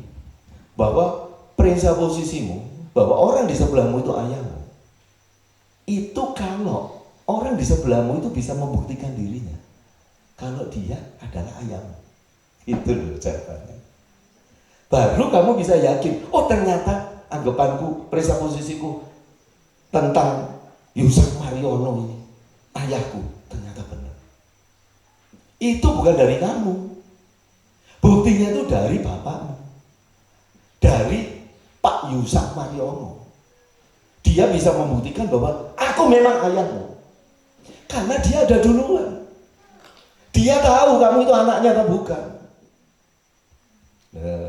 bahwa presupposisimu bahwa orang di sebelahmu itu ayahmu, itu kalau orang di sebelahmu itu bisa membuktikan dirinya kalau dia adalah ayahmu. Itu loh jawabannya. Baru kamu bisa yakin, oh ternyata anggapanku, presupposisiku tentang Yusuf Mariono ini ayahku, ternyata benar. Itu bukan dari kamu, buktinya itu dari bapakmu, dari Pak Yusuf Mariono. Dia bisa membuktikan bahwa aku memang ayahmu karena dia ada duluan. Dia tahu kamu itu anaknya atau bukan.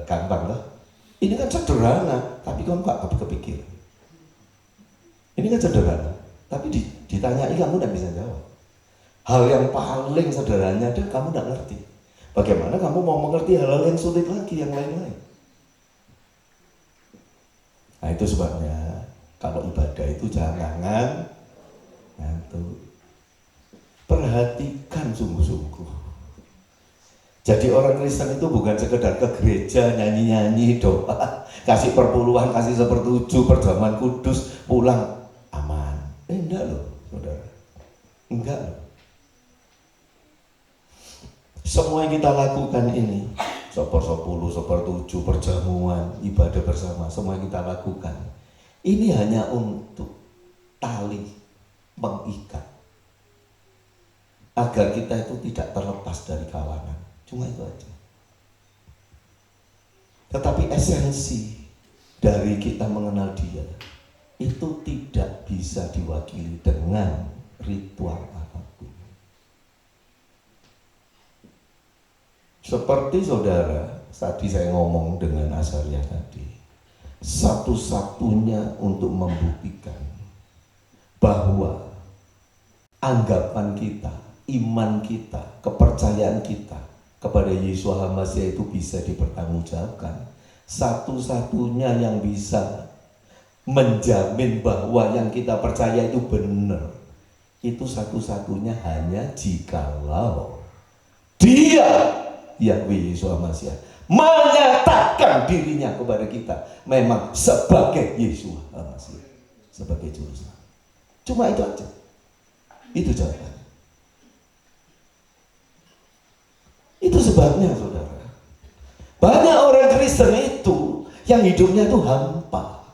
Gampang lah. Ini kan sederhana, tapi kamu gak kepikir. Ini kan sederhana, tapi ditanyai kamu tidak bisa jawab. Hal yang paling sederhana dan kamu tidak ngerti. Bagaimana kamu mau mengerti hal-hal yang sulit lagi, yang lain-lain? Nah itu sebabnya kalau ibadah itu jangan ngantuk. Perhatikan sungguh-sungguh. Jadi orang Kristen itu bukan sekedar ke gereja nyanyi-nyanyi doa, kasih perpuluhan, kasih sepertujuh, perjamuan kudus, pulang aman. Enggak loh, saudara. Enggak loh. Semua yang kita lakukan ini, seper-sepuluh, sepertujuh, perjamuan, ibadah bersama, semua yang kita lakukan, ini hanya untuk tali mengikat agar kita itu tidak terlepas dari kawanan. Cuma itu aja. Tetapi esensi dari kita mengenal dia itu tidak bisa diwakili dengan ritual apapun. Seperti saudara, tadi saya ngomong dengan Azarya tadi, satu-satunya untuk membuktikan bahwa anggapan kita, iman kita, kepercayaan kita kepada Yesus HaMasiah itu bisa dipertanggungjawabkan. Satu-satunya yang bisa menjamin bahwa yang kita percaya itu benar, itu satu-satunya hanya jikalau dia, Yahweh Yesus HaMasiah, menyatakan dirinya kepada kita memang sebagai Yesus HaMasiah, sebagai juru selamat. Cuma itu aja. Itu jawabannya. Itu sebabnya saudara, banyak orang Kristen itu yang hidupnya itu hampa,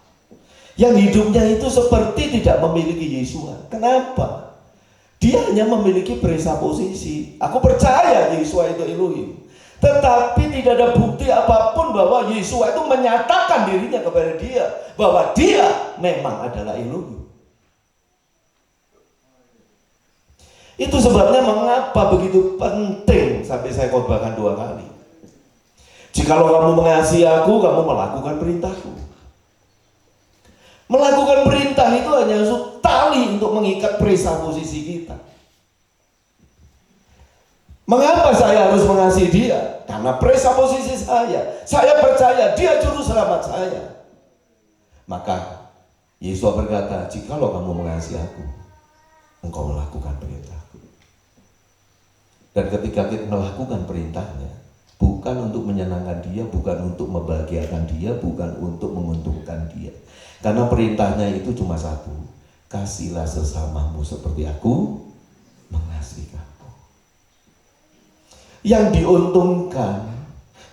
Yang hidupnya itu seperti tidak memiliki Yesua. Kenapa? Dia hanya memiliki presaposisi. Aku percaya Yesua itu Elohim. Tetapi tidak ada bukti apapun bahwa Yesua itu menyatakan dirinya kepada dia bahwa dia memang adalah Elohim. Itu sebabnya mengapa begitu penting sampai saya khotbahkan 2 kali. Jikalau kamu mengasihi aku, kamu melakukan perintahku. Melakukan perintah itu hanya tali untuk mengikat presaposisi kita. Mengapa saya harus mengasihi dia? Karena presaposisi saya percaya dia juru selamat saya. Maka Yesus berkata, jikalau kamu mengasihi aku, engkau melakukan perintahku. Dan ketika kita melakukan perintahnya, bukan untuk menyenangkan dia, bukan untuk membahagiakan dia, bukan untuk menguntungkan dia. Karena perintahnya itu cuma satu, kasihlah sesamamu seperti aku mengasihi kamu. Yang diuntungkan,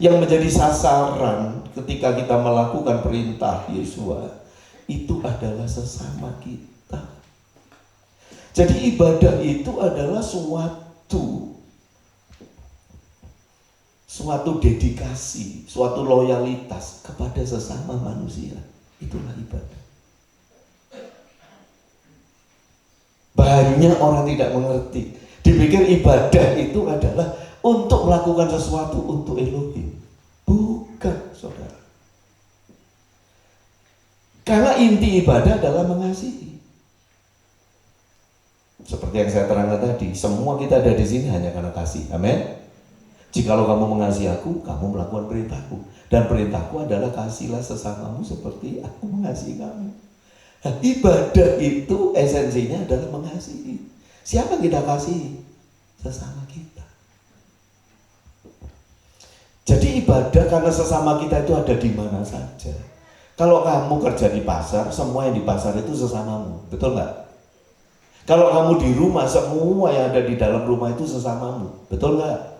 yang menjadi sasaran ketika kita melakukan perintah Yesua, itu adalah sesama kita. Jadi ibadah itu adalah suatu dedikasi, suatu loyalitas kepada sesama manusia. Itulah ibadah. Banyak orang tidak mengerti. Dipikir ibadah itu adalah untuk melakukan sesuatu untuk Elohim. Bukan, saudara. Karena inti ibadah adalah mengasihi. Seperti yang saya terangkan tadi, semua kita ada di sini hanya karena kasih. Amin. Jikalau kamu mengasihi aku, kamu melakukan perintahku. Dan perintahku adalah kasihlah sesamamu seperti aku mengasihi kamu. Nah, ibadah itu esensinya adalah mengasihi. Siapa kita kasihi? Sesama kita. Jadi ibadah karena sesama kita itu ada di mana saja. Kalau kamu kerja di pasar, semua yang di pasar itu sesamamu. Betul nggak? Kalau kamu di rumah, semua yang ada di dalam rumah itu sesamamu. Betul nggak?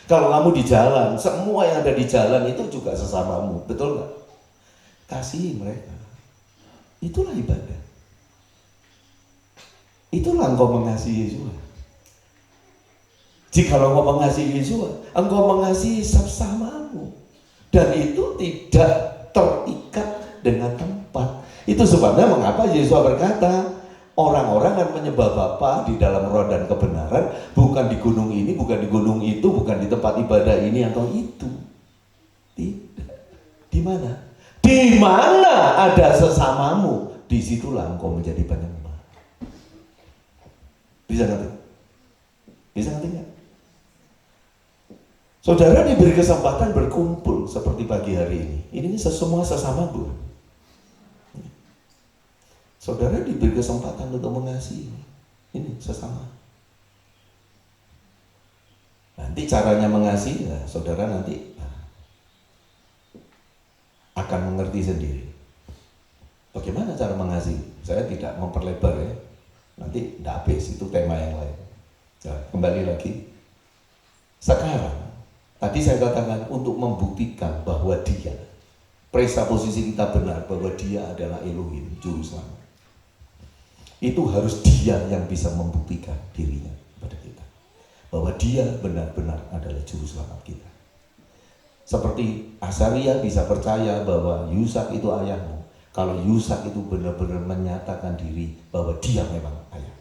Kalau kamu di jalan, semua yang ada di jalan itu juga sesamamu. Betul nggak? Kasihi mereka. Itulah ibadah. Itulah engkau mengasihi Yesus. Jikalau engkau mengasihi Yesus, engkau mengasihi sesamamu. Dan itu tidak terikat dengan tempat. Itu sebabnya mengapa Yesus berkata, orang-orang akan menyembah Bapa di dalam roh dan kebenaran, bukan di gunung ini, bukan di gunung itu, bukan di tempat ibadah ini atau itu. Tidak. Di mana? Di mana ada sesamamu, disitulah engkau menjadi penyembah. Bisa ngerti? Bisa ngerti nggak? Saudara diberi kesempatan berkumpul seperti pagi hari ini. Ini semua sesama Bu. Saudara diberi kesempatan untuk mengasihi. Ini sesama. Nanti caranya mengasihi, nah, saudara nanti akan mengerti sendiri. Bagaimana cara mengasihi? Saya tidak memperlebar ya. Nanti tidak habis, itu tema yang lain. Nah, kembali lagi. Sekarang, tadi saya katakan untuk membuktikan bahwa dia, presaposisi kita benar bahwa dia adalah Elohim, Juru Selamat. Itu harus dia yang bisa membuktikan dirinya kepada kita bahwa dia benar-benar adalah juru selamat kita. Seperti Asaria bisa percaya bahwa Yusak itu ayahmu, kalau Yusak itu benar-benar menyatakan diri bahwa dia memang ayah.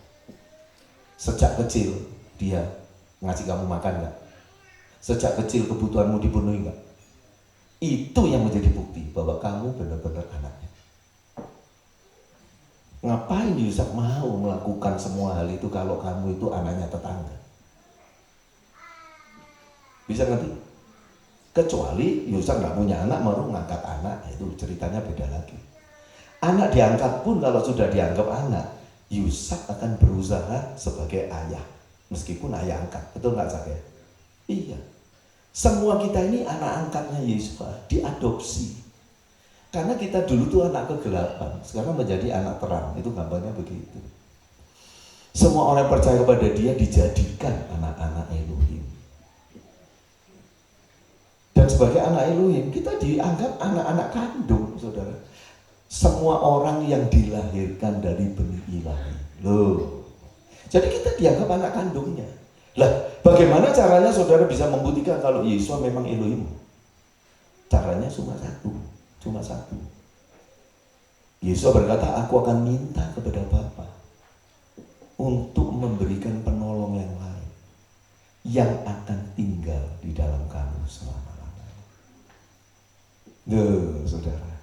Sejak kecil dia ngasih kamu makan nggak? Sejak kecil kebutuhanmu dipenuhi nggak? Itu yang menjadi bukti bahwa kamu benar-benar anaknya. Ngapain Yusak mau melakukan semua hal itu kalau kamu itu anaknya tetangga? Bisa ngerti? Kecuali Yusak nggak punya anak, baru ngangkat anak, itu ceritanya beda lagi. Anak diangkat pun kalau sudah dianggap anak, Yusak akan berusaha sebagai ayah, meskipun ayah angkat. Betul nggak saya? Iya. Semua kita ini anak angkatnya Yesus, diadopsi. Karena kita dulu tuh anak kegelapan, sekarang menjadi anak terang. Itu gambarnya begitu. Semua orang percaya kepada dia dijadikan anak-anak Elohim. Dan sebagai anak Elohim, kita dianggap anak-anak kandung, saudara. semua orang yang dilahirkan dari benih ilahi. Loh, jadi kita dianggap anak kandungnya. Lah, bagaimana caranya saudara bisa membuktikan kalau Yesus memang Elohim? Caranya cuma satu. Yesus berkata, aku akan minta kepada Bapa untuk memberikan penolong yang lain yang akan tinggal di dalam kamu selama-lamanya. Saudara,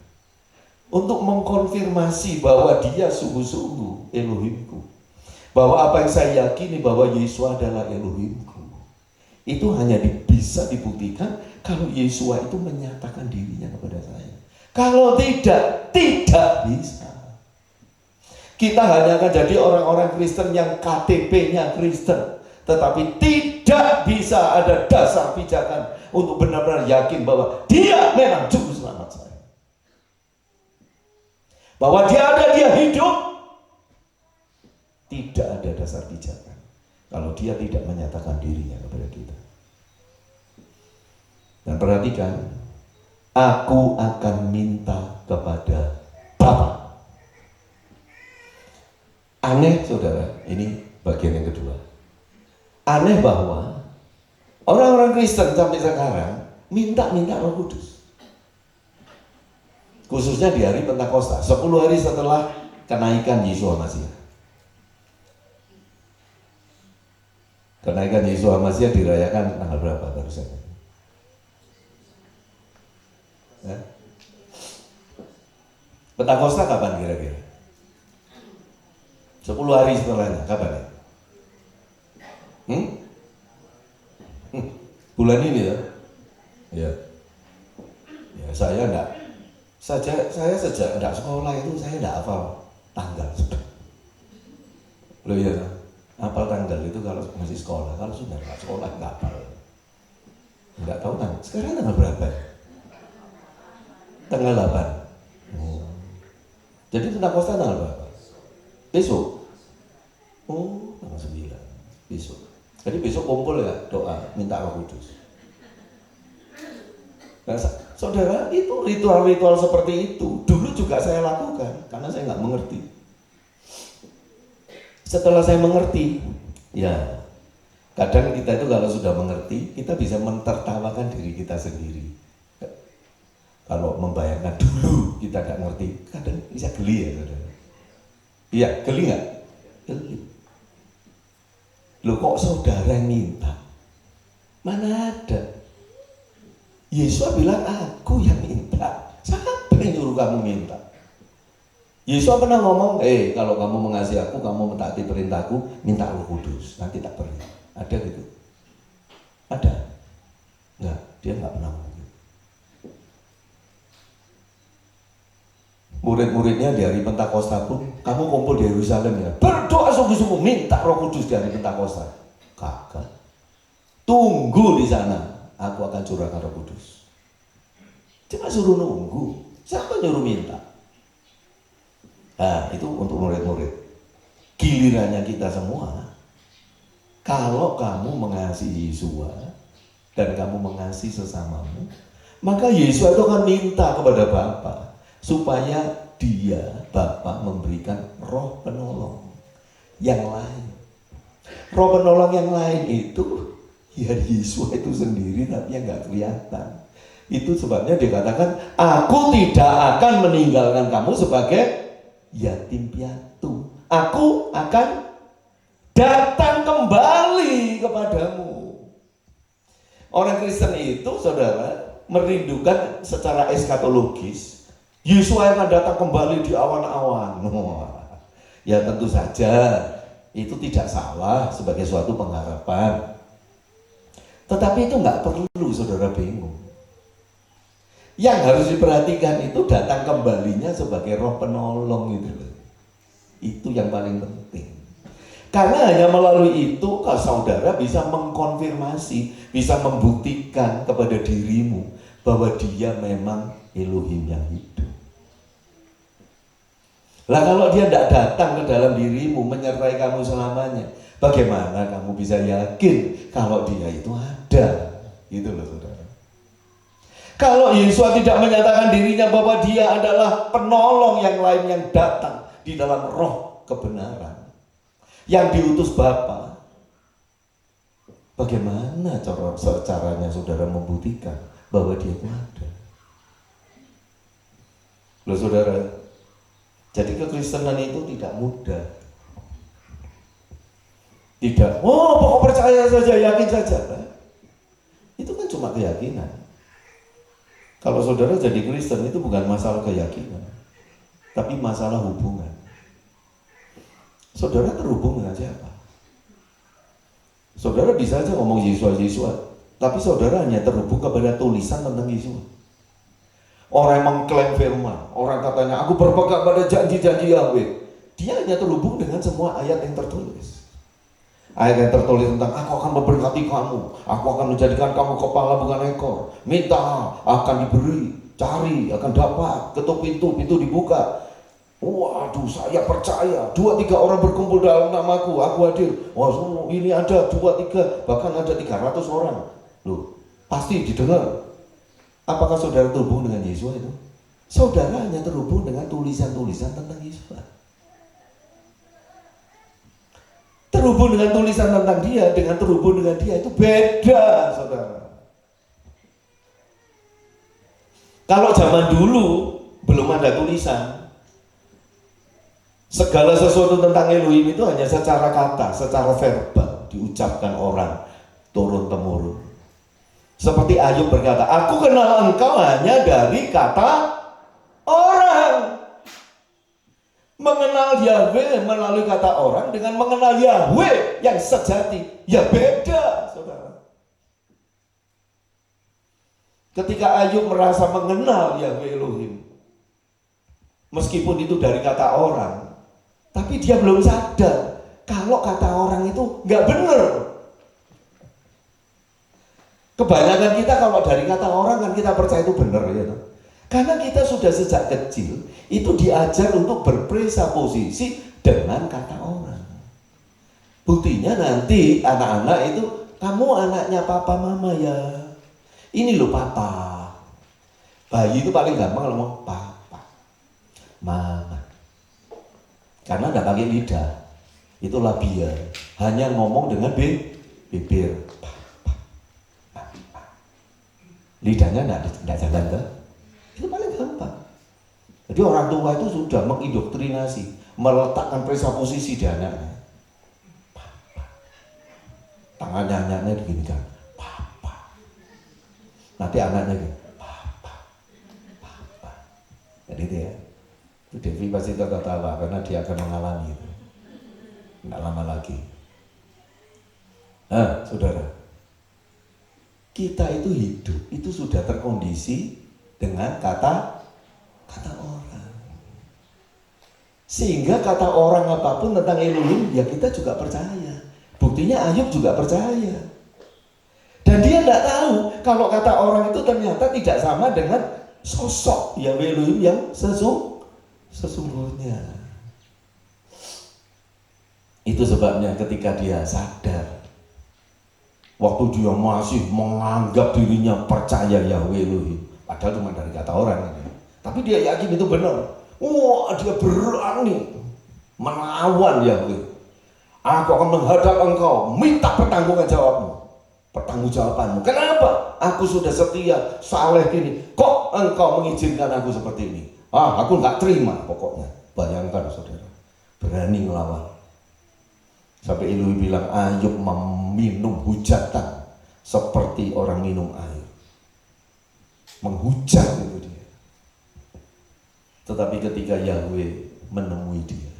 untuk mengkonfirmasi bahwa dia sungguh-sungguh Elohimku, bahwa apa yang saya yakini bahwa Yesus adalah Elohimku, itu hanya bisa dibuktikan kalau Yesus itu menyatakan dirinya kepada saya. Kalau tidak bisa. Kita hanya akan jadi orang-orang Kristen yang KTP-nya Kristen, tetapi tidak bisa ada dasar pijakan untuk benar-benar yakin bahwa dia memang juru selamat saya. Bahwa dia hidup. Tidak ada dasar pijakan kalau dia tidak menyatakan dirinya kepada kita. Dan perhatikan, aku akan minta kepada Bapa. Aneh saudara, ini bagian yang kedua. Aneh bahwa orang-orang Kristen sampai sekarang minta Roh Kudus. Khususnya di hari Pentakosta, 10 hari setelah kenaikan Yesus Masih. Kenaikan Yesus Masih dirayakan tanggal berapa barusan? Pentakosta kapan kira-kira? 10 hari setelahnya, kapan ya? Bulan ini ya? Ya, saya sejak enggak sekolah itu saya enggak hafal tanggal. Loh ya, hafal tanggal itu kalau masih sekolah, kalau sudah enggak sekolah enggak hafal. Enggak tahu kan? Sekarang tanggal berapa? Tanggal 8. Jadi Pentakosta tanggal berapa? Besok. Tanggal 9. Besok. Jadi besok kumpul ya, doa minta Roh Kudus. Nah, saudara, itu ritual-ritual seperti itu dulu juga saya lakukan karena saya nggak mengerti. Setelah saya mengerti, ya kadang kita itu kalau sudah mengerti, kita bisa mentertawakan diri kita sendiri. Kalau membayangkan dulu kita nggak ngerti, kadang bisa geli ya saudara. Iya, geli nggak? Geli. Loh kok saudara yang minta? Mana ada? Yesus bilang aku yang minta. Siapa yang nyuruh kamu minta? Yesus pernah ngomong, kalau kamu mengasihi aku, kamu mentaati perintahku, minta Roh Kudus, nanti tak beri. Ada gitu? Ada? Enggak, dia nggak pernah ngomong. Murid-muridnya di hari Pentakosta pun, kamu kumpul di Yerusalem ya, berdoa sungguh-sungguh minta Roh Kudus di hari Pentakosta. Kagak. Tunggu di sana, aku akan curahkan Roh Kudus. Cuma suruh nunggu. Siapa nyuruh minta? Nah, itu untuk murid-murid. Gilirannya kita semua. Kalau kamu mengasihi Yesus dan kamu mengasihi sesamamu, maka Yesus itu akan minta kepada Bapa supaya dia, Bapa, memberikan roh penolong yang lain. Roh penolong yang lain itu ya Yesus itu sendiri, tapi yang gak kelihatan. Itu sebabnya dikatakan, aku tidak akan meninggalkan kamu sebagai yatim piatu. Aku akan datang kembali kepadamu. Orang Kristen itu, saudara, merindukan secara eskatologis Yesus akan datang kembali di awan-awan. Ya tentu saja itu tidak salah sebagai suatu pengharapan. Tetapi itu nggak perlu saudara bingung. Yang harus diperhatikan itu datang kembalinya sebagai roh penolong itu. Itu yang paling penting. Karena hanya melalui itu saudara bisa mengkonfirmasi, bisa membuktikan kepada dirimu bahwa dia memang Elohim yang hidup. Lah kalau dia tidak datang ke dalam dirimu menyertai kamu selamanya, bagaimana kamu bisa yakin kalau dia itu ada? Gitu loh saudara. Kalau Yesus tidak menyatakan dirinya bahwa dia adalah penolong yang lain yang datang di dalam roh kebenaran, yang diutus Bapa, bagaimana caranya saudara membuktikan bahwa dia itu ada? Loh saudara, jadi kekristenan itu tidak mudah. Tidak, oh pokok percaya saja, yakin saja. Itu kan cuma keyakinan. Kalau saudara jadi Kristen itu bukan masalah keyakinan, tapi masalah hubungan. Saudara terhubung dengan siapa? Saudara bisa saja ngomong Yesus, tapi saudara hanya terhubung kepada tulisan tentang Yesus. Orang yang mengklaim firman, orang katanya aku berpegang pada janji-janji Yahweh, dia hanya terhubung dengan semua ayat yang tertulis. Ayat yang tertulis tentang aku akan memberkati kamu, aku akan menjadikan kamu kepala bukan ekor, minta akan diberi, cari akan dapat, ketuk pintu, pintu dibuka. Waduh, saya percaya 2-3 orang berkumpul dalam namaku, aku hadir. Wah, ini ada 2-3, bahkan ada 300 orang. Loh, pasti didengar. Apakah saudara terhubung dengan Yesus itu? Saudara hanya terhubung dengan tulisan-tulisan tentang Yesus. Terhubung dengan tulisan tentang dia, dengan terhubung dengan dia itu beda, saudara. Kalau zaman dulu belum ada tulisan, segala sesuatu tentang Elohim itu hanya secara kata, secara verbal, diucapkan orang turun-temurun. Seperti Ayub berkata, aku kenal engkau hanya dari kata orang. Mengenal Yahweh melalui kata orang dengan mengenal Yahweh yang sejati, ya beda, saudara. Ketika Ayub merasa mengenal Yahweh Elohim, meskipun itu dari kata orang, tapi dia belum sadar kalau kata orang itu nggak benar. Kebanyakan kita kalau dari kata orang kan kita percaya itu benar, ya. Karena kita sudah sejak kecil itu diajar untuk berpresupposisi dengan kata orang. Buktinya nanti anak-anak itu, kamu anaknya papa mama ya. Ini loh papa. Bayi itu paling gampang kalau ngomong papa, mama. Karena tidak pakai lidah, itu labia. Hanya ngomong dengan bibir. Papa, papa. Lidahnya tidak jalan kan? Itu paling gampang. Jadi orang tua itu sudah mengindoktrinasi, meletakkan presupposisi di anaknya. Papa. Tangannya anaknya begini kan, papa. Nanti anaknya gini, papa, papa. Jadi itu ya, itu Devi pasti tertawa karena dia akan mengalami itu. Tidak lama lagi. Nah, saudara, kita itu hidup, itu sudah terkondisi dengan kata orang. Sehingga kata orang apapun tentang Elohim, ya kita juga percaya. Buktinya Ayub juga percaya. Dan dia tidak tahu kalau kata orang itu ternyata tidak sama dengan sosok Yahweh Elohim yang sesungguhnya. Itu sebabnya ketika dia sadar, waktu dia masih menganggap dirinya percaya Yahweh Elohim, padahal cuma dari kata orang, tapi dia yakin itu benar. Wah, dia berani melawan Yahweh. Aku akan menghadap engkau, minta pertanggungjawabanmu. Kenapa? Aku sudah setia, saleh gini. Kok engkau mengizinkan aku seperti ini? Aku nggak terima pokoknya. Bayangkan saudara, berani melawan. Sampai Elohim bilang, Ayub meminum hujatan seperti orang minum air. Menghujat itu dia. Tetapi ketika Yahweh menemui dia,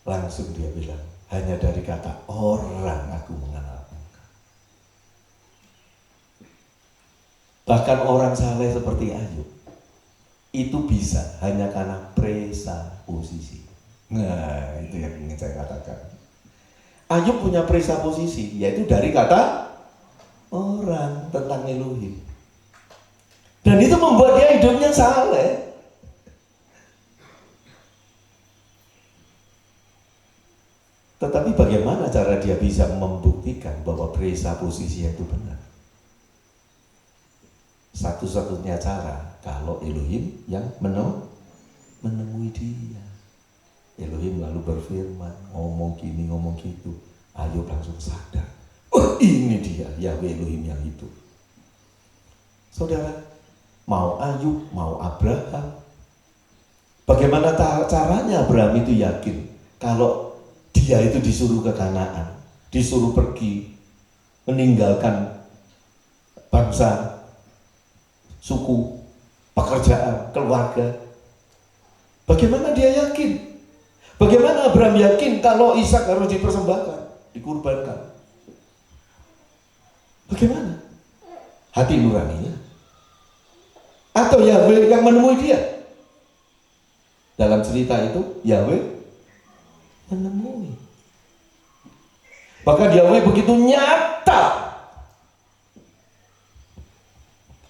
langsung dia bilang, hanya dari kata orang aku mengenal engkau. Bahkan orang saleh seperti Ayub itu bisa hanya karena presupposisi. Nah, itu yang ingin saya katakan. Ayub punya presupposisi, yaitu dari kata orang tentang Elohim. Dan itu membuat dia hidupnya saleh. Tetapi bagaimana cara dia bisa membuktikan bahwa presupposisi itu benar? Satu-satunya cara kalau Elohim yang menemui dia. Elohim lalu berfirman, ngomong gini, ngomong gitu. Ayub langsung sadar, oh ini dia Yahweh Elohim yang hidup. Saudara, mau Ayub, mau Abraham, bagaimana caranya Abraham itu yakin kalau dia itu disuruh ke Kanaan, disuruh pergi, meninggalkan bangsa, suku, pekerjaan, keluarga. Bagaimana dia yakin? Bagaimana Abraham yakin kalau Ishak harus dipersembahkan, dikurbankan? Bagaimana? Hati nuraninya? Atau Yahweh yang menemui dia? Dalam cerita itu Yahweh menemui. Bahkan Yahweh begitu nyata,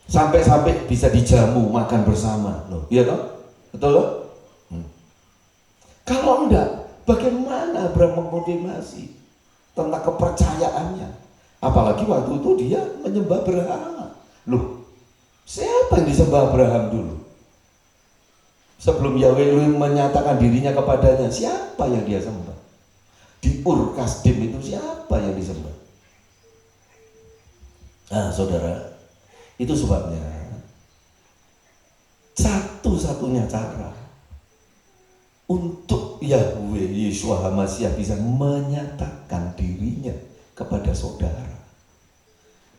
sampai-sampai bisa dijamu makan bersama, loh, iya toh? Betul loh? Kalau enggak, bagaimana Abraham mengkonfirmasi tentang kepercayaannya? Apalagi waktu itu dia menyembah berhala. Loh, siapa yang disembah Abraham dulu? Sebelum Yahweh menyatakan dirinya kepadanya, siapa yang dia sembah? Di Ur Kasdim itu siapa yang disembah? Nah, saudara, itu sebabnya satu-satunya cara untuk Yahweh Yeshua HaMashiach bisa menyatakan dirinya kepada saudara,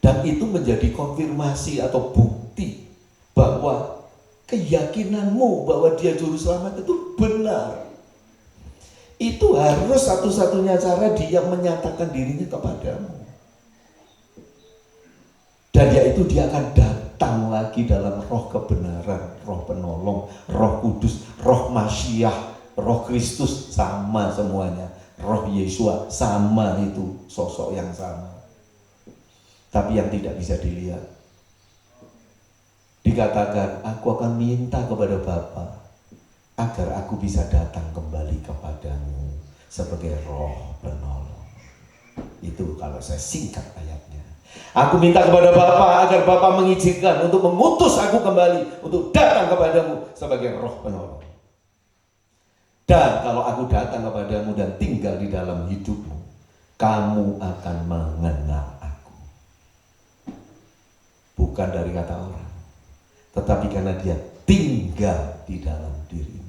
dan itu menjadi konfirmasi atau bukti bahwa keyakinanmu bahwa dia juru selamat itu benar. Itu harus satu-satunya cara dia menyatakan dirinya kepadamu. Dan yaitu dia akan datang lagi dalam roh kebenaran, roh penolong, roh kudus, roh Masyiah, roh Kristus, sama semuanya. Roh Yesua sama, itu sosok yang sama. Tapi yang tidak bisa dilihat. Dikatakan, aku akan minta kepada Bapa agar aku bisa datang kembali kepadamu sebagai roh penolong. Itu kalau saya singkat ayatnya. Aku minta kepada Bapa agar Bapa mengizinkan untuk mengutus aku kembali untuk datang kepadamu sebagai roh penolong. Dan kalau aku datang kepadamu dan tinggal di dalam hidupmu, kamu akan mengenal aku. Bukan dari kata orang, tetapi karena dia tinggal di dalam dirimu.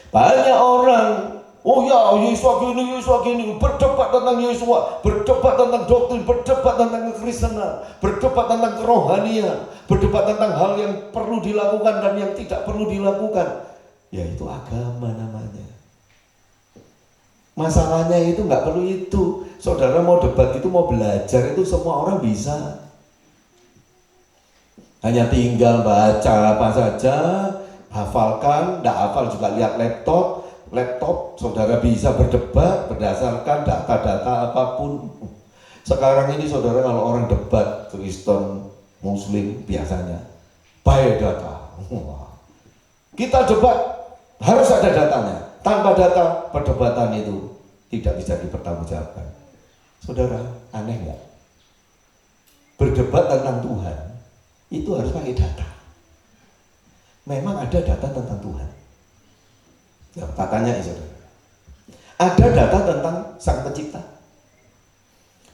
Banyak orang, oh ya, Yesus gini, berdebat tentang Yesus, berdebat tentang doktrin, berdebat tentang kekristenan, berdebat tentang kerohanian, berdebat tentang hal yang perlu dilakukan dan yang tidak perlu dilakukan. Ya itu agama namanya. Masalahnya itu nggak perlu itu. Saudara mau debat itu, mau belajar itu semua orang bisa. Hanya tinggal baca apa saja, hafalkan, nggak hafal juga lihat laptop, saudara bisa berdebat berdasarkan data-data apapun. Sekarang ini saudara kalau orang debat Kristen, Muslim biasanya by data. Kita debat harus ada datanya. Tanpa data perdebatan itu tidak bisa dipertanggungjawabkan. Saudara, aneh nggak? Berdebat tentang Tuhan itu harus pakai data. Memang ada data tentang Tuhan. Ya, katanya saudara. Ada data tentang Sang Pencipta.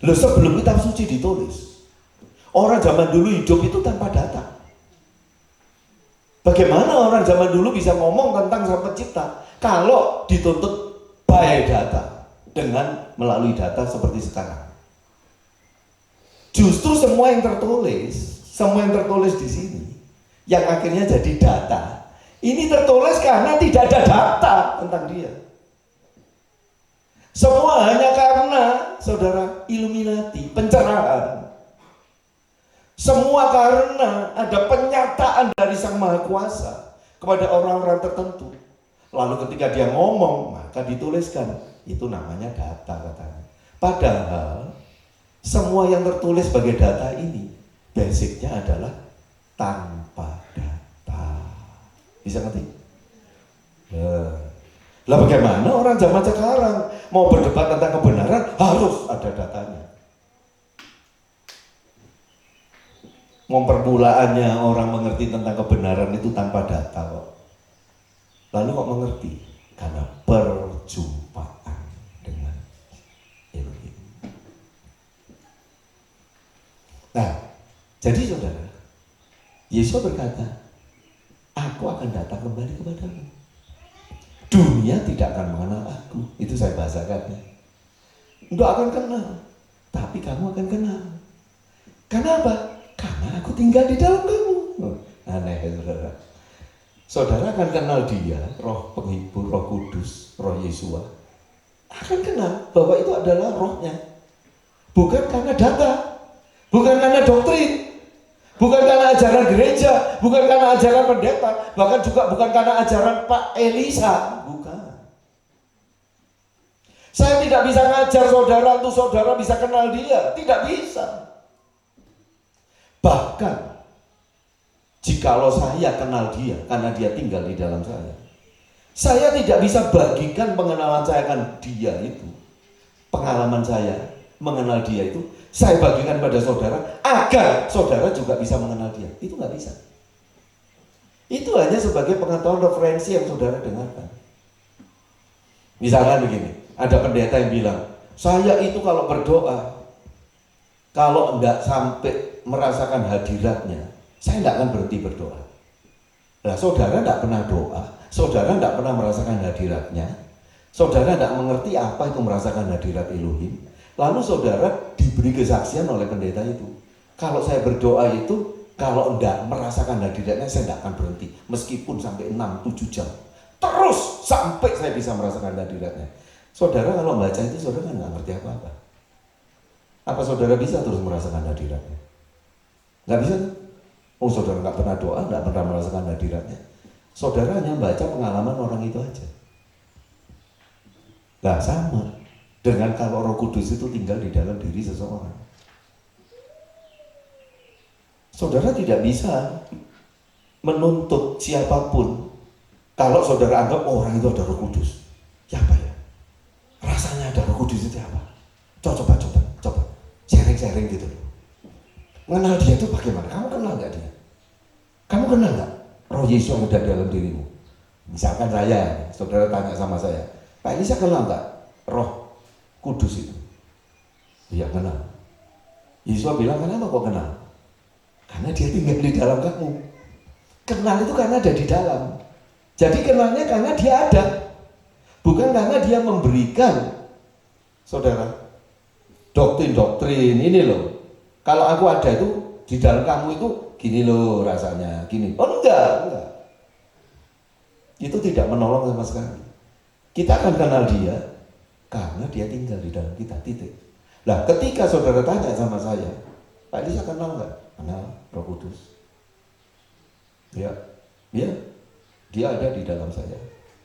Loh, sebelum kitab suci ditulis, orang zaman dulu hidup itu tanpa data. Bagaimana orang zaman dulu bisa ngomong tentang Sang Pencipta kalau dituntut by data dengan melalui data seperti sekarang? Justru semua yang tertulis di sini, yang akhirnya jadi data, ini tertulis karena tidak ada data tentang dia. Semua hanya karena saudara Illuminati, pencerahan. Semua karena ada penyataan dari Sang Maha Kuasa kepada orang-orang tertentu. Lalu ketika dia ngomong, maka dituliskan. Itu namanya data katanya. Padahal semua yang tertulis sebagai data ini basicnya adalah tanpa data. Bisa ngerti? Lah bagaimana orang zaman sekarang mau berdebat tentang kebenaran harus ada datanya. Permulaannya orang mengerti tentang kebenaran itu tanpa data kok. Lalu kok mengerti? Karena perjumpaan dengan Elohim. Nah, jadi saudara, Yesus berkata, aku akan datang kembali kepadamu. Dunia tidak akan mengenal aku. Itu saya bahasakan. Enggak akan kenal, tapi kamu akan kenal. Kenapa? Karena aku tinggal di dalam kamu. Aneh ya saudara. Saudara akan kenal dia, roh penghibur, roh kudus, roh Yesua. Akan kenal bahwa itu adalah rohnya. Bukan karena data, bukan karena doktrin, bukan karena ajaran gereja, bukan karena ajaran pendeta, bahkan juga bukan karena ajaran Pak Elisa. Bukan. Saya tidak bisa ngajar saudara untuk saudara bisa kenal dia. Tidak bisa. Bahkan jikalau saya kenal dia karena dia tinggal di dalam saya tidak bisa bagikan pengenalan saya akan dia itu, pengalaman saya mengenal dia itu, saya bagikan pada saudara agar saudara juga bisa mengenal dia. Itu nggak bisa. Itu hanya sebagai pengetahuan referensi yang saudara dengarkan. Misalkan begini, ada pendeta yang bilang, saya itu kalau berdoa, kalau enggak sampai merasakan hadiratnya, saya tidak akan berhenti berdoa. Nah, saudara tidak pernah doa, saudara tidak pernah merasakan hadiratnya, saudara tidak mengerti apa itu merasakan hadirat Elohim, lalu saudara diberi kesaksian oleh pendeta itu. Kalau saya berdoa itu, kalau tidak merasakan hadiratnya, saya tidak akan berhenti, meskipun sampai 6-7 jam, terus sampai saya bisa merasakan hadiratnya. Saudara kalau baca itu, saudara kan nggak ngerti apa-apa. Apa saudara bisa terus merasakan hadiratnya? Nggak bisa. Oh, saudara nggak pernah doa, nggak pernah merasakan hadiratnya. Saudara hanya baca pengalaman orang itu aja. Nah, sama dengan kalau Roh Kudus itu tinggal di dalam diri seseorang. Saudara tidak bisa menuntut siapapun kalau saudara anggap orang itu ada Roh Kudus. Ya apa ya? Rasanya ada Roh Kudus itu apa? Coba sharing gitu loh. Mengenal dia itu bagaimana? Kamu kenal nggak dia? Kamu kenal nggak Roh Yesus yang ada dalam dirimu? Misalkan saya, saudara tanya sama saya, Pak Elisa kenal nggak Roh Kudus itu? Iya kenal. Yesus bilang, kenapa kok kenal? Karena dia tinggal di dalam kamu. Kenal itu karena ada di dalam. Jadi kenalnya karena dia ada, bukan karena dia memberikan. Saudara, doktrin ini loh. Kalau aku ada itu di dalam kamu itu gini loh rasanya, gini. Oh enggak. Itu tidak menolong sama sekali. Kita akan kenal dia karena dia tinggal di dalam kita, titik. Nah, ketika saudara tanya sama saya, Pak Elisa kenal nggak? Kenal Roh Kudus. Ya, dia ada di dalam saya.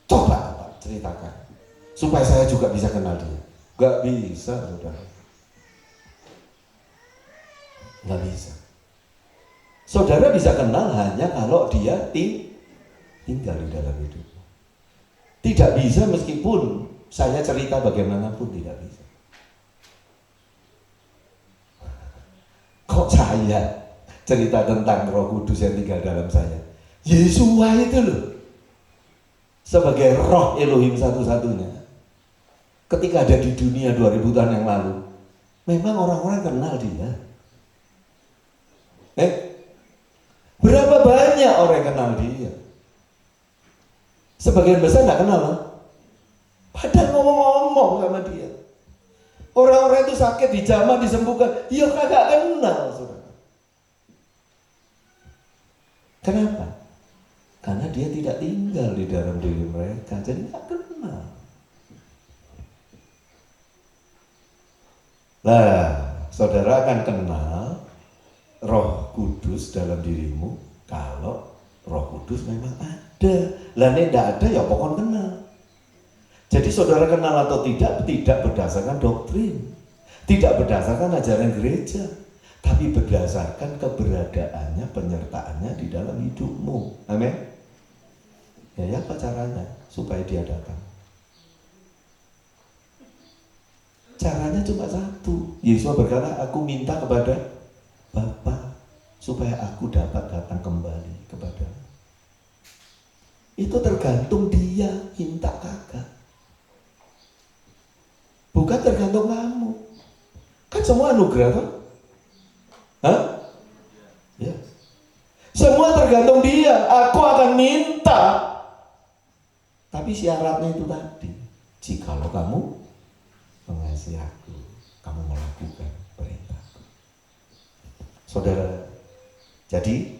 Coba Pak ceritakan, supaya saya juga bisa kenal dia. Gak bisa, saudara. Nggak bisa. Saudara bisa kenal hanya kalau dia tinggal di dalam hidup. Tidak bisa meskipun saya cerita bagaimanapun, tidak bisa. Kok saya cerita tentang Roh Kudus yang tinggal dalam saya? Yesua itu loh, sebagai roh Elohim satu-satunya, ketika ada di dunia 2000 tahun yang lalu, memang orang-orang kenal dia. Berapa banyak orang yang kenal dia? Sebagian besar nggak kenal, padahal ngomong-ngomong sama dia. Orang-orang itu sakit dijamah, disembuhkan, ya kagak kenal, saudara. Kenapa? Karena dia tidak tinggal di dalam diri mereka, jadi nggak kenal. Nah, saudara akan kenal Roh Kudus dalam dirimu kalau Roh Kudus memang ada. Lah nek tidak ada ya pokoknya kenal. Jadi saudara kenal atau tidak berdasarkan doktrin, tidak berdasarkan ajaran gereja, tapi berdasarkan keberadaannya, penyertaannya di dalam hidupmu. Amin. Ya apa caranya supaya dia datang? Caranya cuma satu. Yesus berkata, aku minta kepada Bapa. supaya aku dapat datang kembali kepadamu. Itu tergantung dia minta kagak. Bukan tergantung kamu. Kan semua anugerah toh? Hah? Ya. Semua tergantung dia. Aku akan minta. Tapi syaratnya itu tadi. Jikalau kamu mengasihi aku, kamu melakukan perintahku. Saudara, jadi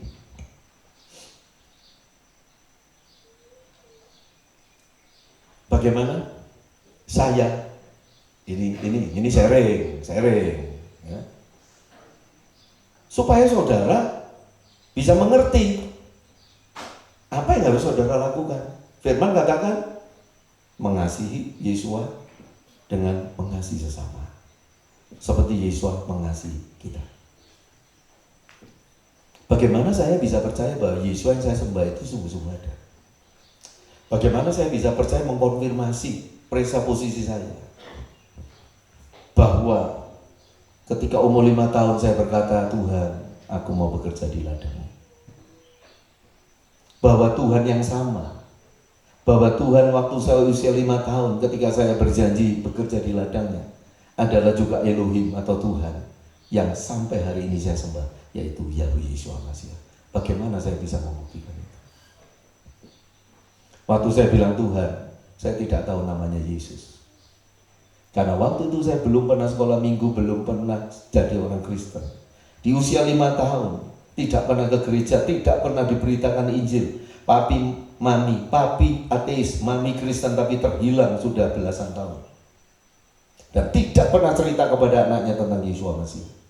bagaimana saya ini sharing ya. Supaya saudara bisa mengerti apa yang harus saudara lakukan. Firman katakan mengasihi Yesua dengan mengasihi sesama, seperti Yesua mengasihi kita. Bagaimana saya bisa percaya bahwa Yesua yang saya sembah itu sungguh-sungguh ada? Bagaimana saya bisa percaya mengkonfirmasi presupposisi saya bahwa ketika umur 5 tahun saya berkata, Tuhan, aku mau bekerja di ladang. Bahwa Tuhan yang sama, bahwa Tuhan waktu saya usia 5 tahun ketika saya berjanji bekerja di ladangnya adalah juga Elohim atau Tuhan yang sampai hari ini saya sembah, yaitu Yahweh Yeshua Mashiach. Bagaimana saya bisa membuktikan itu? Waktu saya bilang Tuhan, saya tidak tahu namanya Yesus. Karena waktu itu saya belum pernah sekolah minggu, belum pernah jadi orang Kristen. Di usia 5 tahun, tidak pernah ke gereja, tidak pernah diberitakan Injil. Papi ateis, mami Kristen tapi terhilang sudah belasan tahun. Dan tidak pernah cerita kepada anaknya tentang Yeshua Mashiach.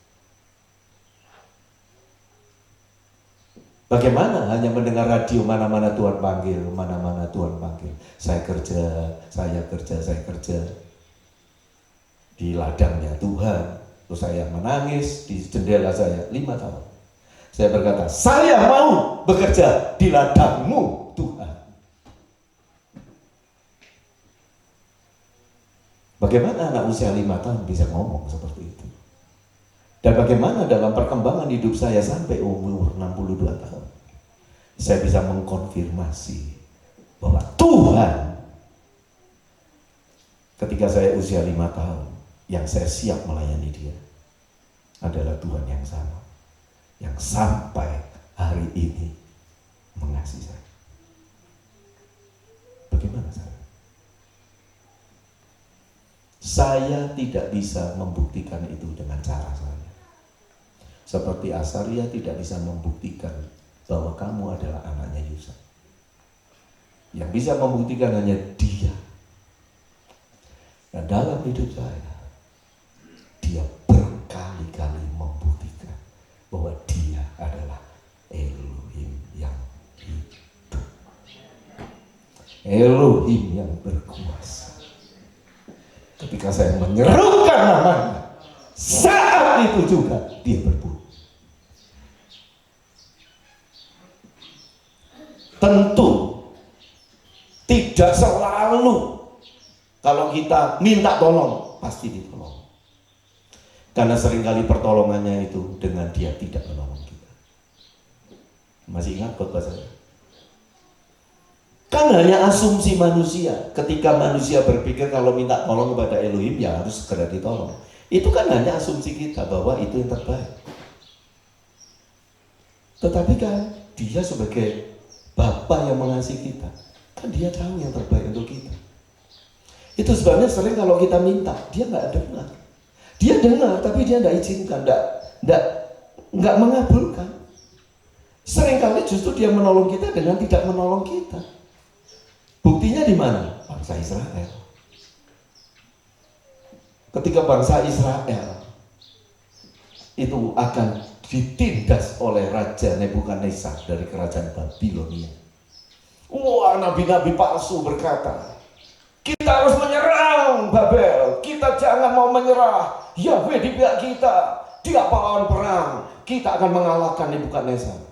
Bagaimana hanya mendengar radio mana-mana Tuhan panggil, mana-mana Tuhan panggil. Saya kerja. Di ladangnya Tuhan. Terus saya menangis di jendela saya 5 tahun. Saya berkata, saya mau bekerja di ladangmu Tuhan. Bagaimana anak usia 5 tahun bisa ngomong seperti itu? Dan bagaimana dalam perkembangan hidup saya sampai umur 62 tahun, saya bisa mengkonfirmasi bahwa Tuhan, ketika saya usia 5 tahun, yang saya siap melayani dia adalah Tuhan yang sama, yang sampai hari ini mengasihi saya. Bagaimana saya? Saya tidak bisa membuktikan itu dengan cara saya. Seperti Asaria tidak bisa membuktikan bahwa kamu adalah anaknya Yusuf. Yang bisa membuktikan hanya dia. Dan dalam hidup saya, dia berkali-kali membuktikan bahwa dia adalah Elohim yang hidup, Elohim yang berkuasa. Ketika saya menyerukan namanya, saat itu juga dia berbunyi. Tentu tidak selalu kalau kita minta tolong pasti ditolong. Karena seringkali pertolongannya itu dengan dia tidak menolong kita. Masih ingat khotbah saya? Kan hanya asumsi manusia. Ketika manusia berpikir kalau minta tolong kepada Elohim ya harus segera ditolong. Itu kan hanya asumsi kita bahwa itu yang terbaik. Tetapi kan dia sebagai Bapa yang mengasihi kita, kan dia tahu yang terbaik untuk kita. Itu sebabnya sering kalau kita minta, dia nggak dengar. Dia dengar tapi dia nggak izinkan, nggak mengabulkan. Seringkali justru dia menolong kita dengan tidak menolong kita. Buktinya di mana? Bangsa Israel. Ketika bangsa Israel itu akan ditindas oleh Raja Nebukadnezar dari kerajaan Babilonia. Wah, nabi-nabi palsu berkata, kita harus menyerang Babel, kita jangan mau menyerah. Yahweh di pihak kita, dia pahlawan perang, kita akan mengalahkan Nebukadnezar.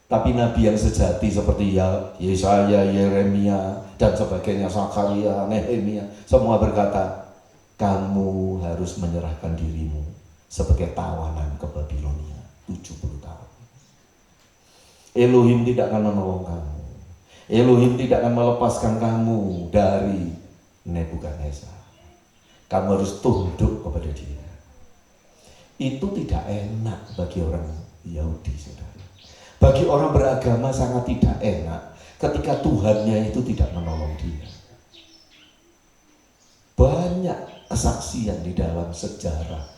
Tapi nabi yang sejati seperti Yesaya, Yeremia, dan sebagainya, Zakaria, Nehemia, semua berkata, kamu harus menyerahkan dirimu sebagai tawanan ke Babilonia 70 tahun. Elohim tidak akan menolong kamu. Elohim tidak akan melepaskan kamu dari Nebukadnezar. Kamu harus tunduk kepada dia. Itu tidak enak bagi orang Yahudi, saudara. Bagi orang beragama sangat tidak enak ketika Tuhannya itu tidak menolong dia. Banyak kesaksian di dalam sejarah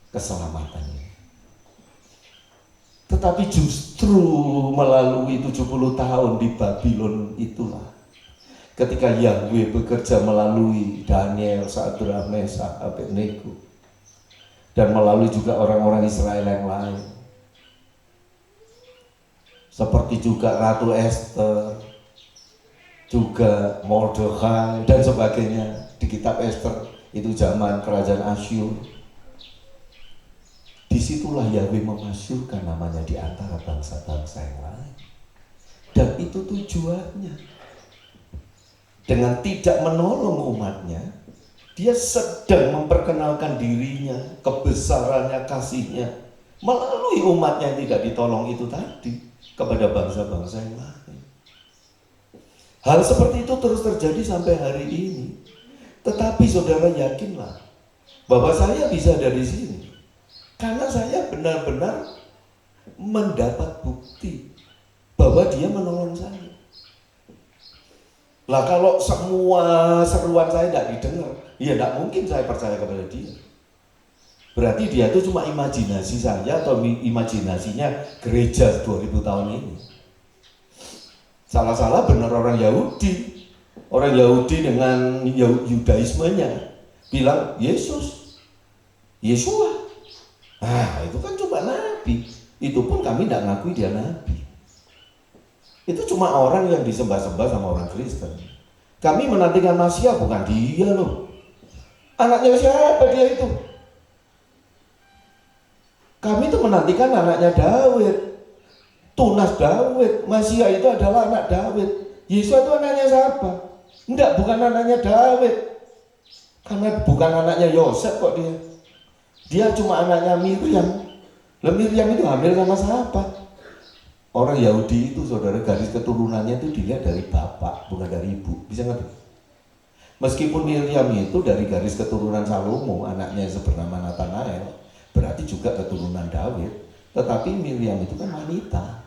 keselamatan ini. Tetapi justru melalui 70 tahun di Babylon itulah ketika Yahweh bekerja melalui Daniel, Sadrak, Mesak, Abednego, dan melalui juga orang-orang Israel yang lain, seperti juga Ratu Esther, juga Mordekhai dan sebagainya. Di kitab Esther itu zaman kerajaan Asyur. Disitulah Yahweh memasyurkan namanya di antara bangsa-bangsa yang lain. Dan itu tujuannya. Dengan tidak menolong umatnya, dia sedang memperkenalkan dirinya, kebesarannya, kasihnya melalui umatnya yang tidak ditolong itu tadi kepada bangsa-bangsa yang lain. Hal seperti itu terus terjadi sampai hari ini. Tetapi saudara yakinlah bahwa saya bisa dari sini karena saya benar-benar mendapat bukti bahwa dia menolong saya. Lah kalau semua seruan saya tidak didengar, ya tidak mungkin saya percaya kepada dia. Berarti dia itu cuma imajinasi saya atau imajinasinya gereja 2000 tahun ini. Salah-salah benar orang Yahudi. Orang Yahudi dengan Yudaismenya bilang Yesus, Yesua. Ah, itu kan cuma nabi. Itu pun kami tidak ngakui dia nabi. Itu cuma orang yang disembah-sembah sama orang Kristen. Kami menantikan Masias, bukan dia loh. Anaknya siapa dia itu? Kami itu menantikan anaknya Daud, tunas Daud. Masias itu adalah anak Daud. Yesus itu anaknya siapa? Enggak, bukan anaknya Daud. Karena bukan anaknya Yosef kok dia. Dia cuma anaknya Miriam. Lah Miriam itu hamil sama siapa? Orang Yahudi itu saudara garis keturunannya itu dilihat dari bapak, bukan dari ibu. Bisa ngerti? Meskipun Miriam itu dari garis keturunan Salomo, anaknya yang bernama Nathanael, berarti juga keturunan Daud. Tetapi Miriam itu kan wanita.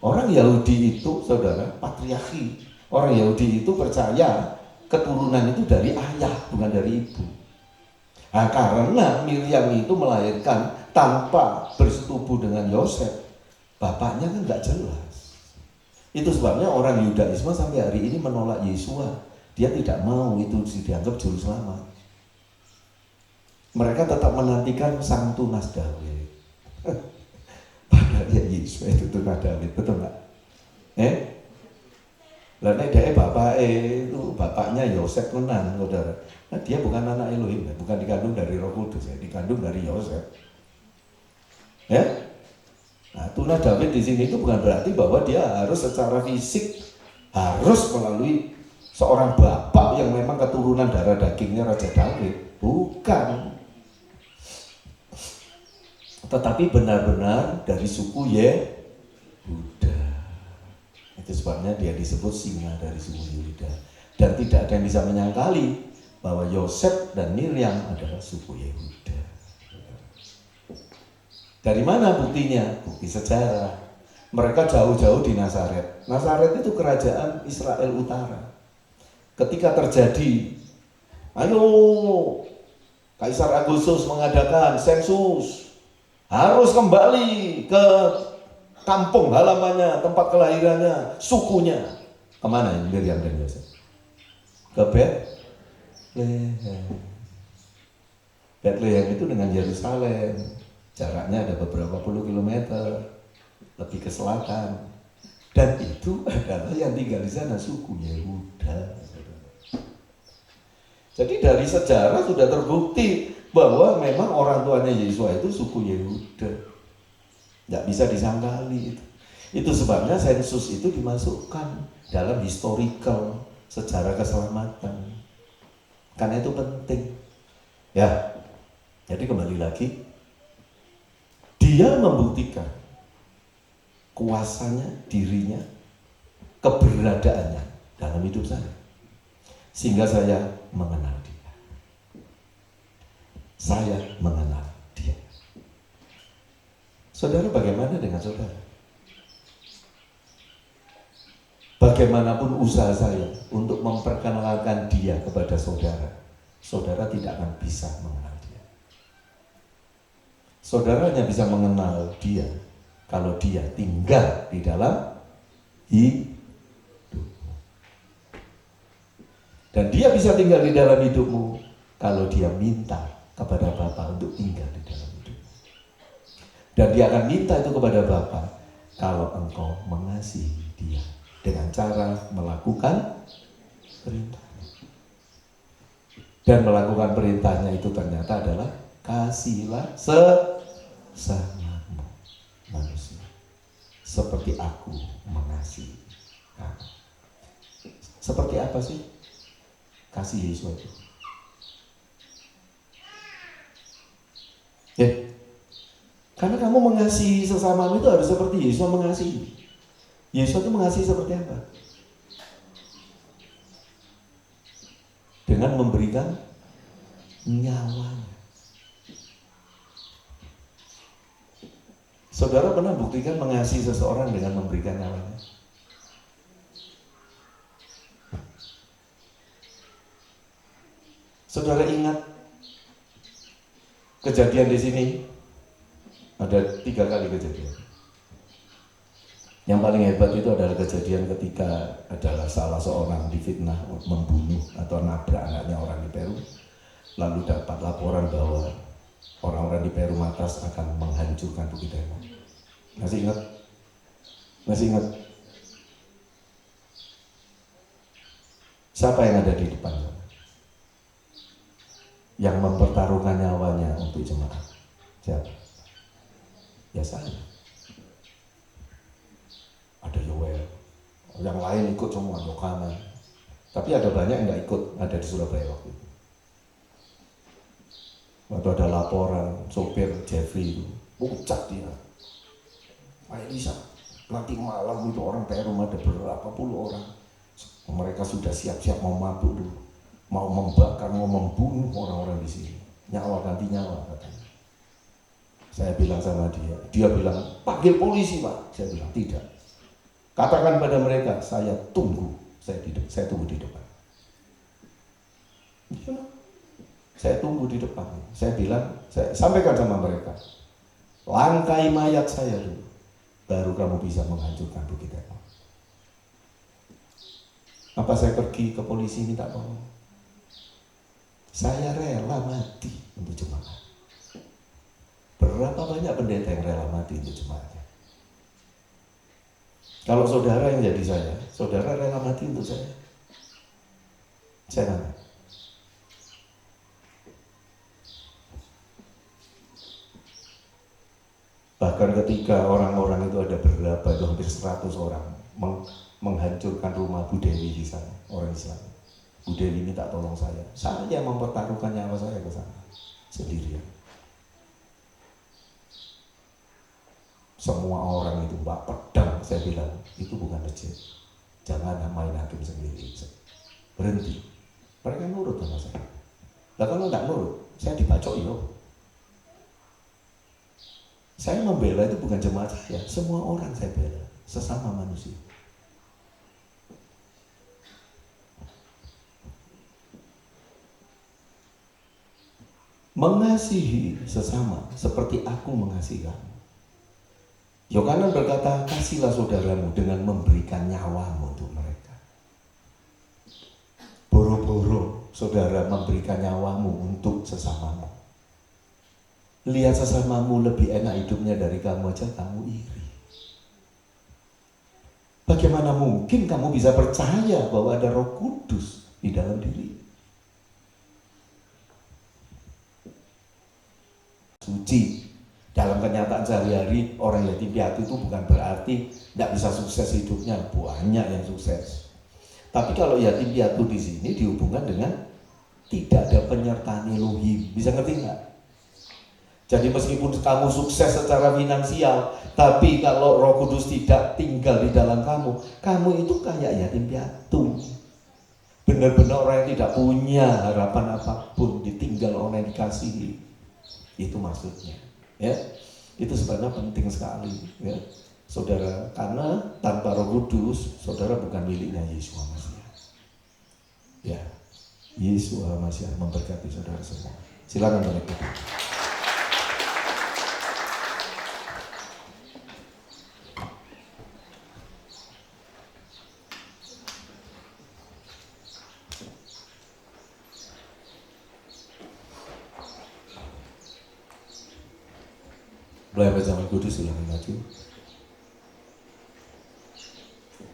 Orang Yahudi itu saudara patriarki. Orang Yahudi itu percaya keturunan itu dari ayah, bukan dari ibu. Nah, karena Miriam itu melahirkan tanpa bersetubuh dengan Yosef, bapaknya kan nggak jelas. Itu sebabnya orang Yudaisme sampai hari ini menolak Yesua. Dia tidak mau itu dianggap juru selamat. Mereka tetap menantikan sang tunas Daud. Padahal ya Yesus itu tunas Daud, betul nggak? Lalu dia bapaknya Yosef tenan, saudara. Nah, dia bukan anak Elohim, bukan dikandung dari Roh Kudus, dikandung dari Yosef. Ya, nah tunas Daud di sini itu bukan berarti bahwa dia harus secara fisik harus melalui seorang bapak yang memang keturunan darah dagingnya Raja Daud, bukan. Tetapi benar-benar dari suku Yehuda. Itu sebabnya dia disebut singa dari suku Yehuda. Dan tidak ada yang bisa menyangkali bahwa Yosef dan Miriam adalah suku Yehuda. Dari mana buktinya? Bukti sejarah. Mereka jauh-jauh di Nazaret. Nazaret itu kerajaan Israel Utara. Ketika terjadi, ayo Kaisar Agustus mengadakan sensus, harus kembali ke kampung halamannya, tempat kelahirannya, sukunya. Kemana ini Miriam dan Yosef? Ke Betlehem. Betlehem itu dengan Yerusalem jaraknya ada beberapa puluh kilometer lebih ke selatan. Dan itu adalah yang tinggal di sana suku Yehuda. Jadi dari sejarah sudah terbukti bahwa memang orang tuanya Yesua itu suku Yehuda. Tidak bisa disangkali itu. Itu sebabnya sensus itu dimasukkan dalam historical sejarah keselamatan. Karena itu penting. Ya. Jadi kembali lagi, dia membuktikan kuasanya, dirinya, keberadaannya dalam hidup saya. Sehingga saya mengenal dia. Saya mengenal dia. Saudara, bagaimana dengan saudara? Bagaimanapun usaha saya untuk memperkenalkan dia kepada saudara, saudara tidak akan bisa mengenal dia. Saudara hanya bisa mengenal dia kalau dia tinggal di dalam hidupmu. Dan dia bisa tinggal di dalam hidupmu kalau dia minta kepada Bapa untuk tinggal di dalam hidupmu. Dan dia akan minta itu kepada Bapa kalau engkau mengasihi dia dengan cara melakukan perintahnya. Dan melakukan perintahnya itu ternyata adalah kasihilah sesamamu manusia seperti aku mengasihi kamu. Seperti apa sih kasih Yesus itu? Ya, karena kamu mengasihi sesamamu itu harus seperti Yesus mengasihi. Yesus itu mengasihi seperti apa? Dengan memberikan nyawanya. Saudara pernah buktikan mengasihi seseorang dengan memberikan nyawanya? Saudara ingat kejadian di sini? Ada 3 kali kejadian. Yang paling hebat itu adalah kejadian ketika adalah salah seorang difitnah membunuh atau nabrak anaknya orang di Peru. Lalu dapat laporan bahwa orang-orang di Peru Matas akan menghancurkan Bukit Demo. Masih ingat? Masih ingat? Siapa yang ada di depan sana? Yang mempertaruhkan nyawanya untuk jemaat. Siapa? Ya saya. Ada Yoel, yang lain ikut semua, Yohana. Tapi ada banyak yang nggak ikut, ada di Surabaya waktu itu. Waktu ada laporan sopir Jeffrey itu, pucat dia. Pak Elisa, nanti malam itu orang Peru ada berapa puluh orang. Mereka sudah siap-siap mau mabuk dulu, mau membakar, mau membunuh orang-orang di sini. Nyawa ganti nyawa katanya. Saya bilang sama dia bilang panggil polisi Pak. Saya bilang tidak. Katakan pada mereka, saya tunggu, saya tunggu di depan. Saya tunggu di depan. Saya bilang, saya sampaikan sama mereka, langkai mayat saya dulu, baru kamu bisa menghancurkan Bukit Demo. Apa saya pergi ke polisi minta tolong? Saya rela mati untuk jemaat. Berapa banyak pendeta yang rela mati untuk jemaatnya? Kalau saudara yang jadi saya, saudara rela mati untuk saya? Saya nanya. Bahkan ketika orang-orang itu ada berapa, itu hampir 100 orang menghancurkan rumah Bu Dewi di sana, orang Islam. Bu Dewi minta tolong saya mempertaruhkan nyawa saya ke sana sendirian. Semua orang itu mbak pedang, saya bilang itu bukan masjid, jangan main hakim sendiri, berhenti. Mereka nurut sama saya. Nah kalau nggak nurut, saya dibacok yo. Saya membela itu bukan jemaat saya, semua orang saya bela, sesama manusia. Mengasihi sesama seperti aku mengasihi kamu. Yohanan berkata, kasihlah saudaramu dengan memberikan nyawamu untuk mereka. Boro-boro saudara memberikan nyawamu untuk sesamamu. Lihat sesamamu lebih enak hidupnya dari kamu aja, kamu iri. Bagaimana mungkin kamu bisa percaya bahwa ada Roh Kudus di dalam diri? Suci. Dalam kenyataan sehari-hari, orang yatim piatu itu bukan berarti tidak bisa sukses hidupnya, banyak yang sukses. Tapi kalau yatim piatu di sini dihubungkan dengan tidak ada penyertaan Elohim, bisa ngerti nggak? Jadi meskipun kamu sukses secara finansial, tapi kalau Roh Kudus tidak tinggal di dalam kamu, kamu itu kayak yatim piatu. Benar-benar orang yang tidak punya harapan apapun, ditinggal orang yang dikasihi. Itu maksudnya, ya. Itu sebenarnya penting sekali, ya, saudara. Karena tanpa Roh Kudus, saudara bukan miliknya Yesus Masiah. Ya, Yesus Masiah memberkati saudara semua. Silakan balik ke Pelayan zaman kudus silakan maju.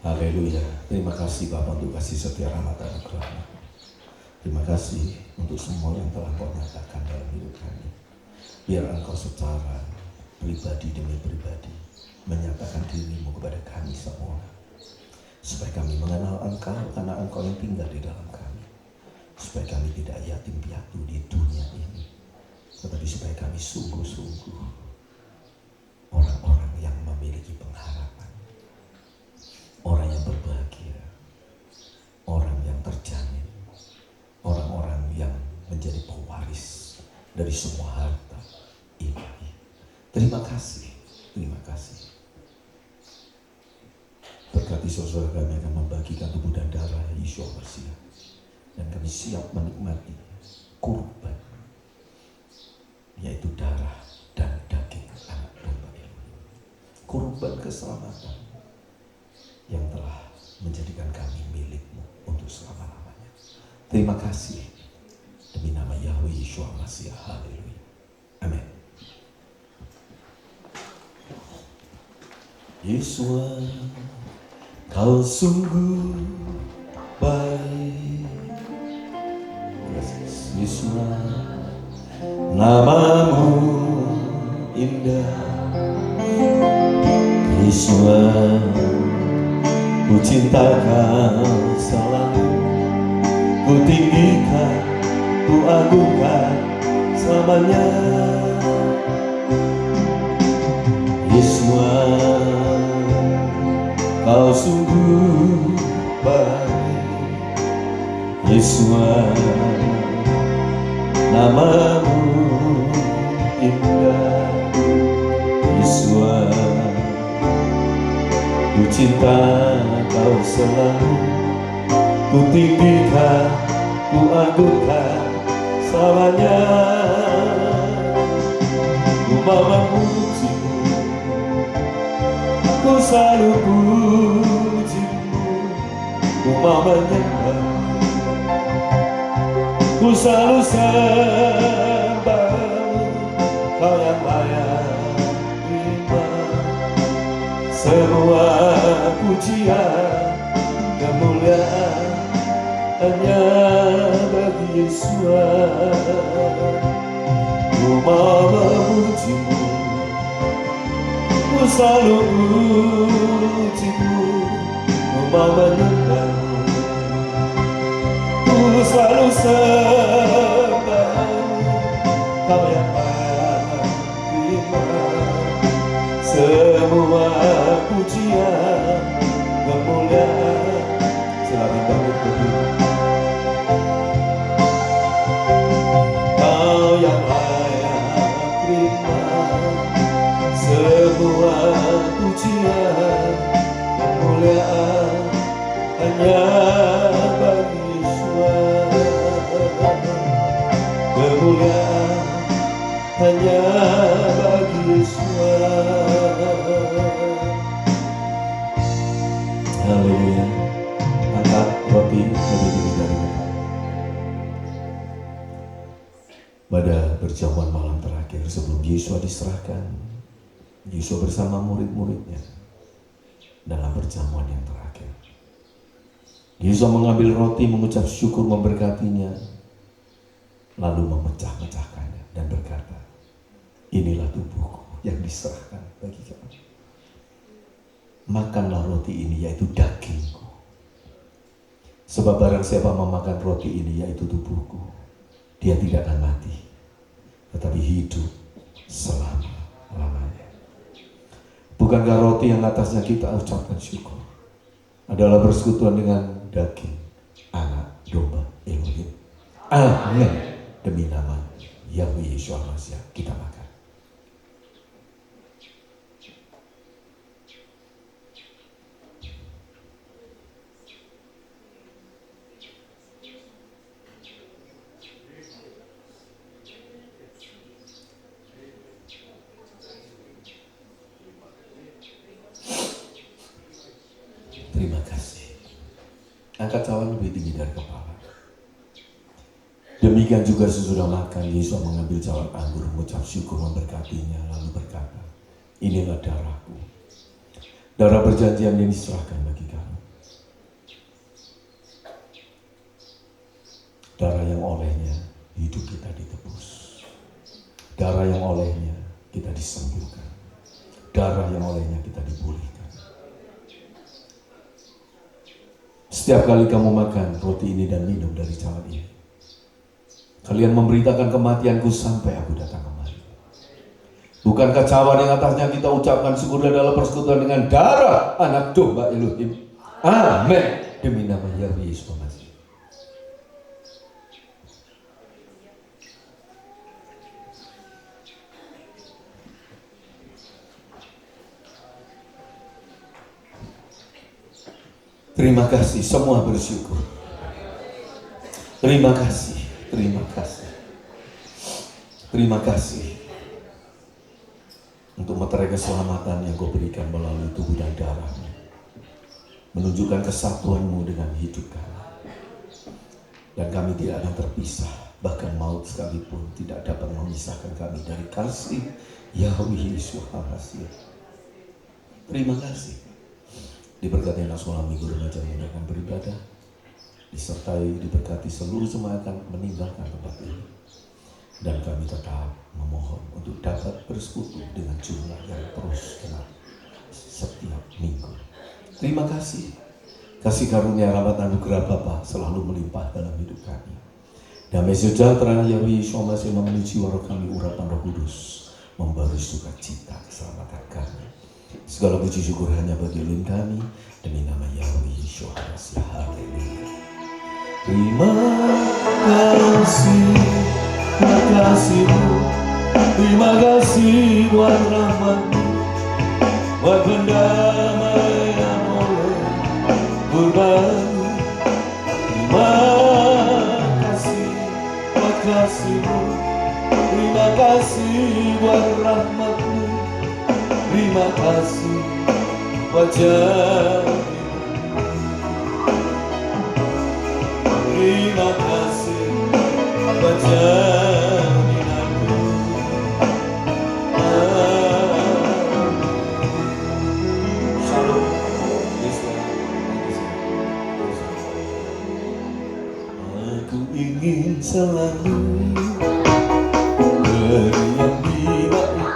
Haleluya. Terima kasih Bapak untuk kasih setia rahmat anugerah. Terima kasih untuk semua yang telah Kau nyatakan dalam hidup kami. Biar Engkau secara pribadi demi pribadi menyatakan dirimu kepada kami semua. Supaya kami mengenal Engkau karena Engkau yang tinggal di dalam kami. Supaya kami tidak yatim piatu di dunia ini. Tetapi supaya kami sungguh-sungguh orang-orang yang memiliki pengharapan, orang yang berbahagia, orang yang terjamin, orang-orang yang menjadi pewaris dari semua harta ilahi. Terima kasih, terima kasih. Berkati saudara kami akan membagikan tubuh dan darah Yesus Masiah, dan kami siap menikmati kurban, yaitu darah dan daging anak domba. Kurban keselamatan yang telah menjadikan kami milik-Mu untuk selama-lamanya. Terima kasih demi nama Yahweh Yeshua Masiah. Haleluya. Amin. Yeshua, Kau sungguh baik. Yeshua, nama-Mu indah. Yesus, ku cinta Kau selalu, ku tinggikan, ku agungkan selamanya. Yesus, Kau sungguh baik. Yesus, nama-Mu indah. Yesus, ku cinta Kau selalu, ku tinggikan, ku agungkan selamanya. Ku mau memuji-Mu, ku selalu puji-Mu. Ku mau menyembah-Mu, ku selalu sembah-Mu. Kau yang layak terima semua pujian, kemuliaan hanya bagi Yesus. Ku mau memuji-Mu, ku selalu puji-Mu. Ku mau menyembah-Mu, ku selalu sembah-Mu. Kau yang layak terima semua pujian, kemuliaan. Silakan bangkit berdiri. Kau yang layak terima semua pujian, kemuliaan hanya bagi Yesus. Kemuliaan hanya bagi Yesus. Haleluya. Angkat roti lebih tinggi dari kita. Pada perjamuan malam terakhir sebelum Yesus diserahkan, Yesus bersama murid-muridnya dalam perjamuan yang terakhir. Yesus mengambil roti, mengucap syukur, memberkatinya, lalu memecah-mecahkannya dan berkata, inilah tubuhku yang diserahkan bagi kamu. Makanlah roti ini, yaitu dagingku. Sebab barang siapa memakan roti ini, yaitu tubuhku, dia tidak akan mati, tetapi hidup selama-lamanya. Bukankah roti yang atasnya kita ucapkan syukur adalah persekutuan dengan daging anak domba Elohim? Amin. Demi nama Yahweh Yeshua Mashiach kita makan. Terima kasih. Angkat cawan lebih tinggi dari kepala. Demikian juga sesudah makan, Yesus mengambil cawan anggur, mengucap syukur, memberkatinya, lalu berkata, inilah darahku, darah perjanjian yang diserahkan bagi kamu. Darah yang olehnya hidup kita ditebus. Darah yang olehnya kita disembuhkan. Darah yang olehnya kita dipulihkan. Setiap kali kamu makan roti ini dan minum dari cawan ini, kalian memberitakan kematianku sampai aku datang kembali. Bukankah cawan yang atasnya kita ucapkan syukur adalah persekutuan dengan darah anak domba Elohim? Amin. Demi nama Yahweh Yesus Mashiach. Terima kasih, semua bersyukur. Terima kasih, terima kasih. Terima kasih untuk meterai keselamatan yang kau berikan melalui tubuh dan darahmu, menunjukkan kesatuanmu dengan hidup kami. Dan kami tidak akan terpisah, bahkan maut sekalipun tidak dapat memisahkan kami dari kasih Yahweh Yesus Mashiach. Terima kasih. Diberkati anak sekolah minggu remaja yang akan beribadah, disertai diberkati seluruh jemaat akan meninggalkan tempat ini. Dan kami tetap memohon untuk dapat bersekutu dengan jumlah yang terus genap setiap minggu. Terima kasih. Kasih karunia rahmat anugerah Bapa selalu melimpah dalam hidup kami. Damai sejahtera Yahweh Yesus Mashiach memenuhi jiwa roh kami, urapan Roh Kudus membaru sukacita keselamatan kami. Segala puji syukur hanya bagi Elohim kami, demi nama Yahweh Yesus Mashiach. Haleluya. Terima kasih, terima kasih-Mu, terima kasih buat rahmat-Mu, buat pendamaian oleh kurban-Mu. Terima kasih buat kasih-Mu, terima kasih buat rahmat-Mu. Terima kasih wajah. Terima kasih wajah. Shalom. Aku ingin selalu berdiam di bait-Mu,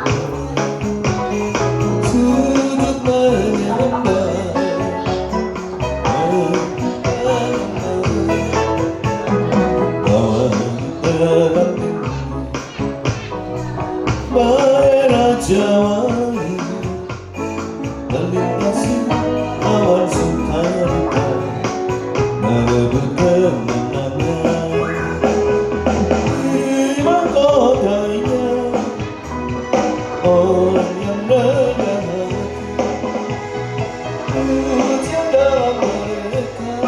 Jawani melintasi awan sukarita, merebut kemenangan di mahkotanya. Orang yang rendah hati, pujian dalam mereka,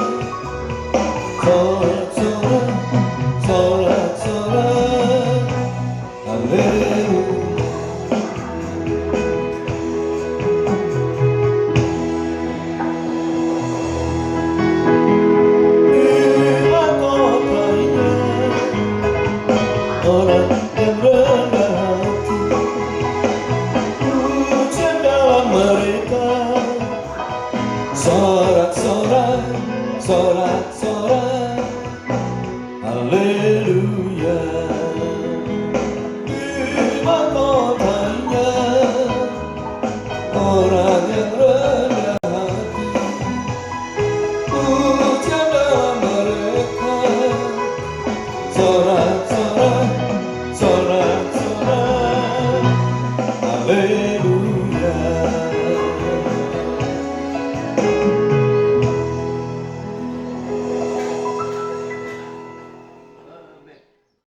sorak-sorak, sorak-sorak, haleluya. Orang yang rendah hati, pujian dalam mereka, sorak-sorak, sorak-sorak, haleluya. Di mahkotanya, orang